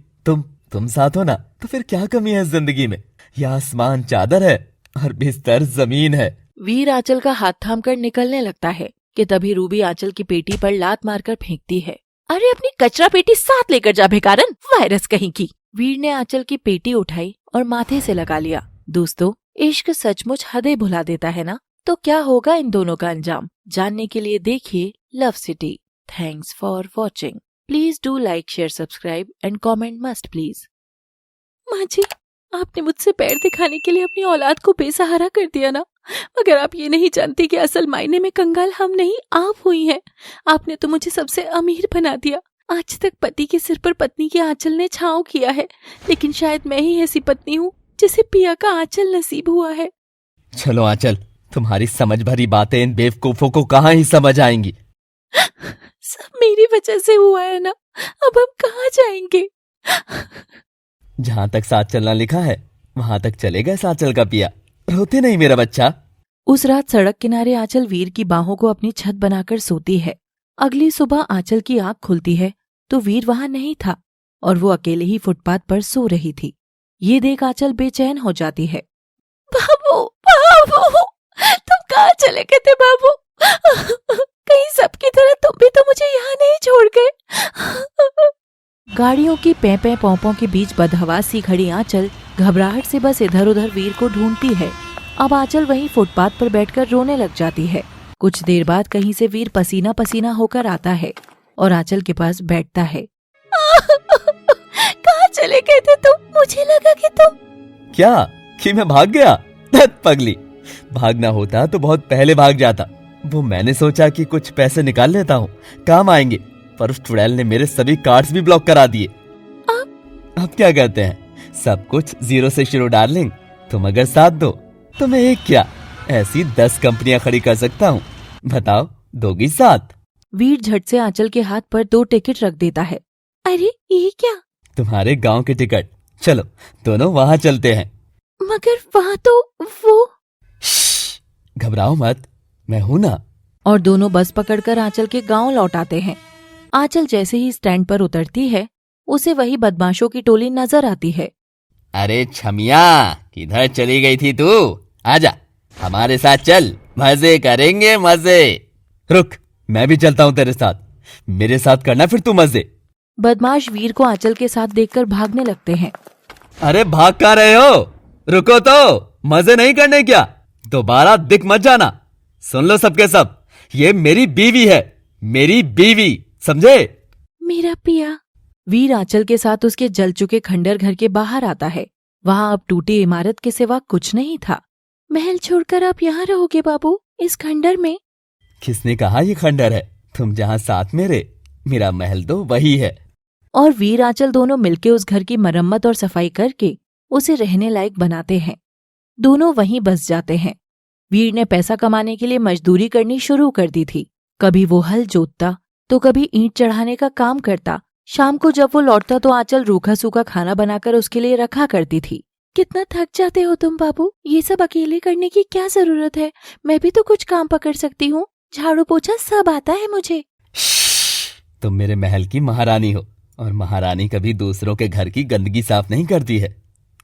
तुम साथ हो ना, तो फिर क्या कमी है जिंदगी में? यह आसमान चादर है और बिस्तर जमीन है। वीर आंचल का हाथ थामकर निकलने लगता है कि तभी रूबी आंचल की पेटी पर लात मारकर फेंकती है। अरे अपनी कचरा पेटी साथ लेकर जा भिखारन, वायरस कहीं की। वीर ने आंचल की पेटी उठाई और माथे से लगा लिया। दोस्तों, इश्क सचमुच हदें भुला देता है ना? तो क्या होगा इन दोनों का अंजाम, जानने के लिए देखिए love city. Thanks for watching. Please do like, share, subscribe and comment must please. माँ जी, आपने मुझसे पैर दिखाने के लिए अपनी औलाद को बेसहारा कर दिया ना, मगर आप ये नहीं जानती कि असल मायने में कंगाल हम नहीं आप हुई हैं। आपने तो मुझे सबसे अमीर बना दिया। आज तक पति के सिर पर पत्नी के आंचल ने छांव किया है, लेकिन शायद मैं ही ऐसी पत्नी हूँ जिसे पिया का आंचल नसीब हुआ है। चलो आंचल, तुम्हारी समझ भरी बातें इन बेवकूफों को कहाँ ही समझ आएंगी। सब मेरी वजह से हुआ है ना, अब हम कहाँ जाएंगे? जहाँ तक साथ चलना लिखा है वहां तक चलेगा साथ चल का पिया। रोते नहीं मेरा बच्चा। उस रात सड़क किनारे आंचल वीर की बाहों को अपनी छत बनाकर सोती है। अगली सुबह आंचल की आंख खुलती है तो वीर वहां नहीं था और वो अकेले ही फुटपाथ पर सो रही थी। ये देख आंचल बेचैन हो जाती है। बाबू, बाबू, तुम कहाँ चले गए थे बाबू? कहीं सबकी तरह तुम भी तो मुझे यहाँ नहीं छोड़ गए। गाड़ियों की पें पें पोंपों के बीच बदहवास सी खड़ी आंचल घबराहट से बस इधर उधर वीर को ढूंढती है। अब आंचल वहीं फुटपाथ पर बैठकर रोने लग जाती है। कुछ देर बाद कहीं से वीर पसीना पसीना होकर आता है और आंचल के पास बैठता है। कहाँ चले गए थे तुम? मुझे लगा कि तुम क्या कि मैं भाग गया? धत पगली, भागना होता तो बहुत पहले भाग जाता। वो मैंने सोचा कि कुछ पैसे निकाल लेता हूँ, काम आएंगे, पर उस चुड़ैल ने मेरे सभी कार्ड्स भी ब्लॉक करा दिए। अब क्या कहते हैं, सब कुछ जीरो से शुरू डार्लिंग। तुम अगर साथ दो तो मैं एक क्या ऐसी 10 कंपनियां खड़ी कर सकता हूँ। बताओ, दोगी साथ? वीर झट से आंचल के हाथ पर 2 टिकट रख देता है। अरे ये क्या? तुम्हारे गांव के टिकट। चलो दोनों वहां चलते हैं। मगर वहाँ तो वो। घबराओ मत, मैं हूं ना। और दोनों बस पकड़कर आंचल के गांव लौट आते हैं। आंचल जैसे ही स्टैंड पर उतरती है उसे वही बदमाशों की टोली नजर आती है। अरे छमिया, किधर चली गई थी तू? आजा, हमारे साथ चल, मजे करेंगे मजे। रुक, मैं भी चलता हूँ तेरे साथ। मेरे साथ करना फिर तू मजे। बदमाश वीर को आंचल के साथ देखकर भागने लगते हैं। अरे भाग कहाँ रहे हो? रुको तो, मजे नहीं करने क्या? दोबारा दिख मत जाना। सुन लो सबके सब, ये मेरी बीवी है, मेरी बीवी, समझे? मेरा पिया। वीर आंचल के साथ उसके जल चुके खंडर घर के बाहर आता है। वहाँ अब टूटी इमारत के सिवा कुछ नहीं था। महल छोड़कर आप यहाँ रहोगे बाबू, इस खंडर में? किसने कहा ये खंडर है? तुम जहाँ साथ मेरे, मेरा महल तो वही है। और वीर आंचल दोनों मिलके उस घर की मरम्मत और सफाई करके उसे रहने लायक बनाते हैं। दोनों वहीं बस जाते हैं। वीर ने पैसा कमाने के लिए मजदूरी करनी शुरू कर दी थी। कभी वो हल जोतता तो कभी ईंट चढ़ाने का काम करता। शाम को जब वो लौटता तो आंचल रूखा सूखा खाना बनाकर उसके लिए रखा करती थी। कितना थक जाते हो तुम बाबू, ये सब अकेले करने की क्या जरूरत है? मैं भी तो कुछ काम पकड़ सकती हूँ, झाड़ू पोछा सब आता है मुझे। तुम मेरे महल की महारानी हो और महारानी कभी दूसरों के घर की गंदगी साफ नहीं करती है।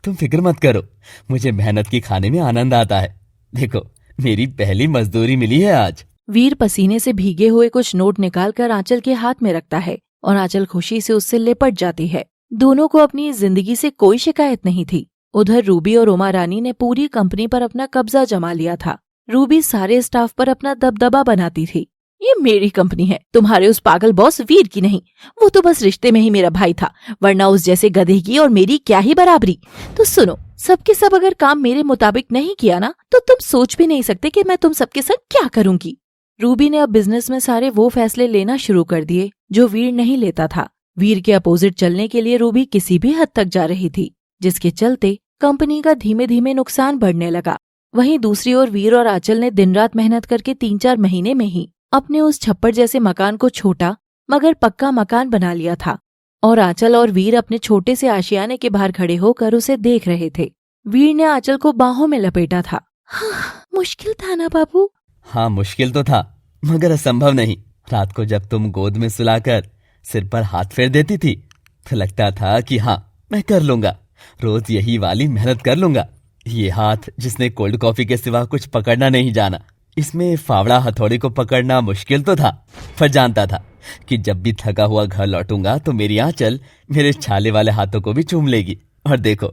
तुम फिक्र मत करो, मुझे मेहनत की खाने में आनंद आता है। देखो, मेरी पहली मजदूरी मिली है आज। वीर पसीने से भीगे हुए कुछ नोट निकालकर आंचल के हाथ में रखता है और आंचल खुशी से उससे लिपट जाती है। दोनों को अपनी जिंदगी से कोई शिकायत नहीं थी। उधर रूबी और उमा रानी ने पूरी कंपनी पर अपना कब्जा जमा लिया था। रूबी सारे स्टाफ पर अपना दबदबा बनाती थी। ये मेरी कंपनी है, तुम्हारे उस पागल बॉस वीर की नहीं। वो तो बस रिश्ते में ही मेरा भाई था, वरना उस जैसे गधे की और मेरी क्या ही बराबरी। तो सुनो, सबके सब अगर काम मेरे मुताबिक नहीं किया ना, तो तुम सोच भी नहीं सकते कि मैं तुम सबके साथ क्या करूंगी। रूबी ने अब बिजनेस में सारे वो फैसले लेना शुरू कर दिए जो वीर नहीं लेता था। वीर के अपोजिट चलने के लिए रूबी किसी भी हद तक जा रही थी, जिसके चलते कंपनी का धीमे धीमे नुकसान बढ़ने लगा। वहीं दूसरी ओर वीर और आंचल ने दिन रात मेहनत करके 3-4 महीने में ही अपने उस छप्पर जैसे मकान को छोटा मगर पक्का मकान बना लिया था। और आंचल और वीर अपने छोटे से आशियाने के बाहर खड़े होकर उसे देख रहे थे। वीर ने आंचल को बाहों में लपेटा था। हाँ, मुश्किल था ना बाबू? हाँ, मुश्किल तो था, मगर असंभव नहीं। रात को जब तुम गोद में सुलाकर सिर पर हाथ फेर देती थी तो लगता था कि हाँ, मैं कर लूंगा, रोज यही वाली मेहनत कर लूंगा। ये हाथ जिसने कोल्ड कॉफी के सिवा कुछ पकड़ना नहीं जाना, इसमें फावड़ा हथौड़े को पकड़ना मुश्किल तो था, पर जानता था कि जब भी थका हुआ घर लौटूंगा तो मेरी आंचल मेरे छाले वाले हाथों को भी चूम लेगी। और देखो,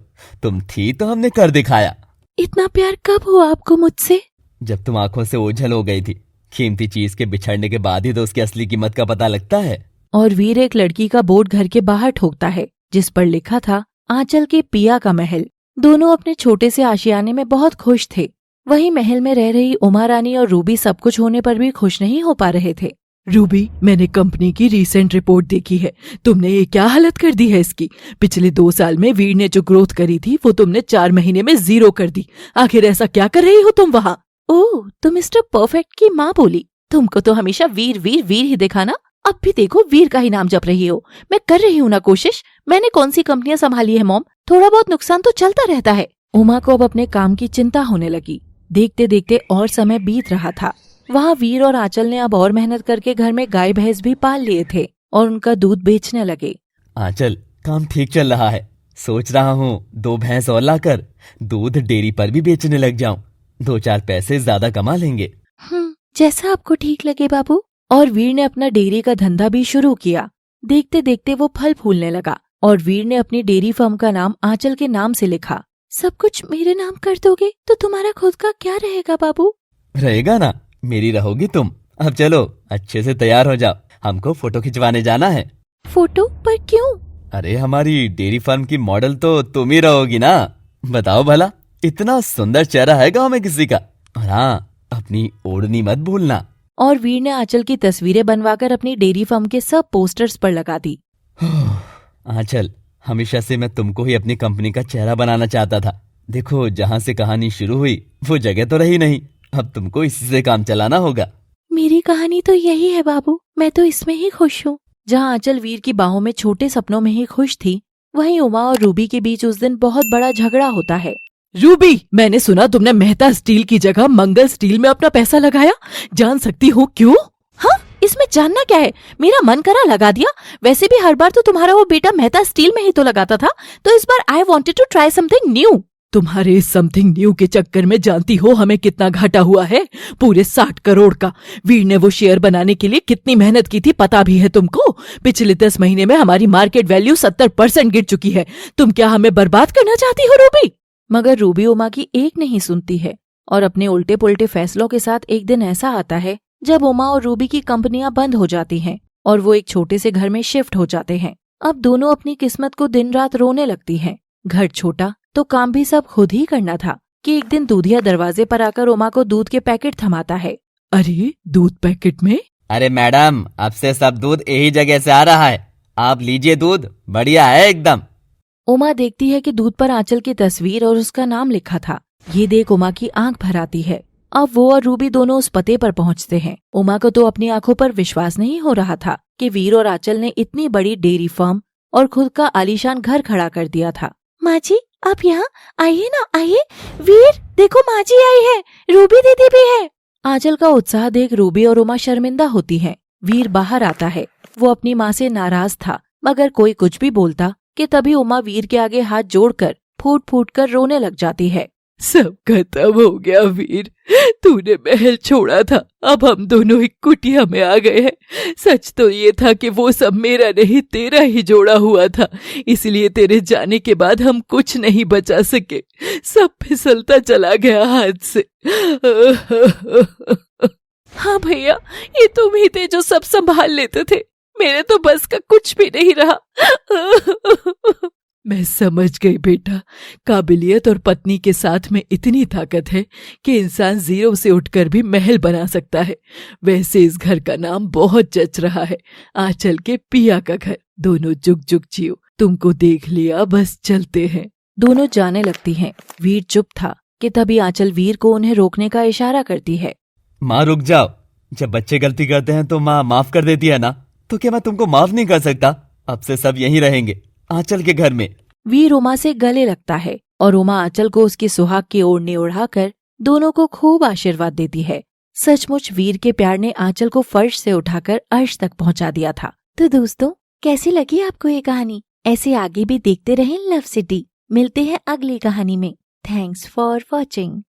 तुम थी तो हमने कर दिखाया। इतना प्यार कब हुआ आपको मुझसे? जब तुम आंखों से ओझल हो गई थी। कीमती चीज के बिछड़ने के बाद ही तो उसकी असली कीमत का पता लगता है। और वीर एक लड़की का बोर्ड घर के बाहर ठोकता है जिस पर लिखा था, आंचल के पिया का महल। दोनों अपने छोटे से आशियाने में बहुत खुश थे। वहीं महल में रह रही उमा रानी और रूबी सब कुछ होने पर भी खुश नहीं हो पा रहे थे। रूबी, मैंने कंपनी की रीसेंट रिपोर्ट देखी है। तुमने ये क्या हालत कर दी है इसकी। पिछले 2 साल में वीर ने जो ग्रोथ करी थी वो तुमने 4 महीने में 0 कर दी। आखिर ऐसा क्या कर रही हो तुम वहाँ? ओह, तो मिस्टर परफेक्ट की माँ बोली। तुमको तो हमेशा वीर वीर वीर ही देखा ना। अब भी देखो वीर का ही नाम जप रही हो। मैं कर रही हूँ ना कोशिश। मैंने कौन सी कंपनियां संभाली है मॉम, थोड़ा बहुत नुकसान तो चलता रहता है। उमा को अब अपने काम की चिंता होने लगी। देखते देखते और समय बीत रहा था। वहाँ वीर और आंचल ने अब और मेहनत करके घर में गाय भैंस भी पाल लिए थे और उनका दूध बेचने लगे। आंचल, काम ठीक चल रहा है। सोच रहा हूँ 2 भैंस और लाकर दूध डेयरी पर भी बेचने लग जाऊं। 2-4 पैसे ज्यादा कमा लेंगे। जैसा आपको ठीक लगे बाबू। और वीर ने अपना डेयरी का धंधा भी शुरू किया। देखते देखते वो फल फूलने लगा और वीर ने अपनी डेयरी फार्म का नाम आंचल के नाम से लिखा। सब कुछ मेरे नाम कर दोगे तो तुम्हारा खुद का क्या रहेगा बाबू? रहेगा ना, मेरी रहोगी तुम। अब चलो अच्छे से तैयार हो जाओ, हमको फोटो खिंचवाने जाना है। फोटो पर क्यों? अरे हमारी डेयरी फार्म की मॉडल तो तुम ही रहोगी ना। बताओ भला, इतना सुंदर चेहरा है गाँव में किसी का। और हाँ, अपनी ओढ़नी मत भूलना। और वीर ने आंचल की तस्वीरें बनवाकर अपनी डेयरी फार्म के सब पोस्टर्स पर लगा दी। आंचल, हमेशा से मैं तुमको ही अपनी कंपनी का चेहरा बनाना चाहता था। देखो, जहाँ से कहानी शुरू हुई वो जगह तो रही नहीं। अब तुमको इसी से काम चलाना होगा। मेरी कहानी तो यही है बाबू, मैं तो इसमें ही खुश हूँ। जहाँ आंचल वीर की बाहों में छोटे सपनों में ही खुश थी, वहीं उमा और रूबी के बीच उस दिन बहुत बड़ा झगड़ा होता है। रूबी, मैंने सुना तुमने मेहता स्टील की जगह मंगल स्टील में अपना पैसा लगाया। जान सकती हूँ क्यों? हाँ, इसमें जानना क्या है? मेरा मन करा लगा दिया। वैसे भी हर बार तो तुम्हारा वो बेटा मेहता स्टील में ही तो लगाता था, तो इस बार I wanted to try something new. तुम्हारे इस समथिंग न्यू के चक्कर में जानती हो हमें कितना घाटा हुआ है? पूरे 60 करोड़ का। वीर ने वो शेयर बनाने के लिए कितनी मेहनत की थी पता भी है तुमको? पिछले 10 महीने में हमारी मार्केट वैल्यू 70% गिर चुकी है। तुम क्या हमें बर्बाद करना चाहती हो रूबी? मगर रूबी उमा की एक नहीं सुनती है और अपने उल्टे पुल्टे फैसलों के साथ एक दिन ऐसा आता है जब उमा और रूबी की कंपनियां बंद हो जाती हैं और वो एक छोटे से घर में शिफ्ट हो जाते हैं। अब दोनों अपनी किस्मत को दिन रात रोने लगती हैं। घर छोटा तो काम भी सब खुद ही करना था कि एक दिन दूधिया दरवाजे पर आकर उमा को दूध के पैकेट थमाता है। अरे, दूध पैकेट में? अरे मैडम, अब से सब दूध यही जगह से आ रहा है। आप लीजिए दूध, बढ़िया है एकदम। उमा देखती है कि दूध पर आंचल की तस्वीर और उसका नाम लिखा था। ये देख उमा की आंख भर आती है। अब वो और रूबी दोनों उस पते पर पहुंचते हैं। उमा को तो अपनी आंखों पर विश्वास नहीं हो रहा था कि वीर और आंचल ने इतनी बड़ी डेयरी फार्म और खुद का आलीशान घर खड़ा कर दिया था। माँ जी, आप यहाँ आइए ना, आइए। वीर, देखो माँ जी आई है, रूबी दीदी भी है। आंचल का उत्साह देख रूबी और उमा शर्मिंदा होती हैं। वीर बाहर आता है। वो अपनी माँ से नाराज था, मगर कोई कुछ भी बोलता कि तभी उमा वीर के आगे हाथ जोड़कर फूट फूट कर रोने लग जाती है। सब खत्म हो गया वीर, तूने महल छोड़ा था, अब हम दोनों एक कुटिया में आ गए हैं। सच तो ये था कि वो सब मेरा नहीं तेरा ही जोड़ा हुआ था, इसलिए तेरे जाने के बाद हम कुछ नहीं बचा सके। सब फिसलता चला गया हाथ से। हाँ भैया, ये तुम ही थे जो सब संभाल लेते थे। मेरे तो बस का कुछ भी नहीं रहा। मैं समझ गई बेटा, काबिलियत और पत्नी के साथ में इतनी ताकत है कि इंसान 0 से उठकर भी महल बना सकता है। वैसे इस घर का नाम बहुत जच रहा है, आंचल के पिया का घर। दोनों जुग जुग जियो। तुमको देख लिया, बस चलते हैं। दोनों जाने लगती हैं। वीर चुप था कि तभी आंचल वीर को उन्हें रोकने का इशारा करती है। माँ रुक जाओ, जब बच्चे गलती करते हैं तो माँ माफ कर देती है ना, तो क्या मैं तुमको माफ नहीं कर सकता? अब से सब यहीं रहेंगे, आंचल के घर में। वीर उमा से गले लगता है और उमा आंचल को उसकी सुहाग की ओढ़नी ओढ़ाकर दोनों को खूब आशीर्वाद देती है। सचमुच वीर के प्यार ने आंचल को फर्श से उठाकर अर्श तक पहुंचा दिया था। तो दोस्तों, कैसी लगी आपको ये कहानी? ऐसे आगे भी देखते रहें लव सिटी। मिलते हैं अगली कहानी में। Thanks for watching.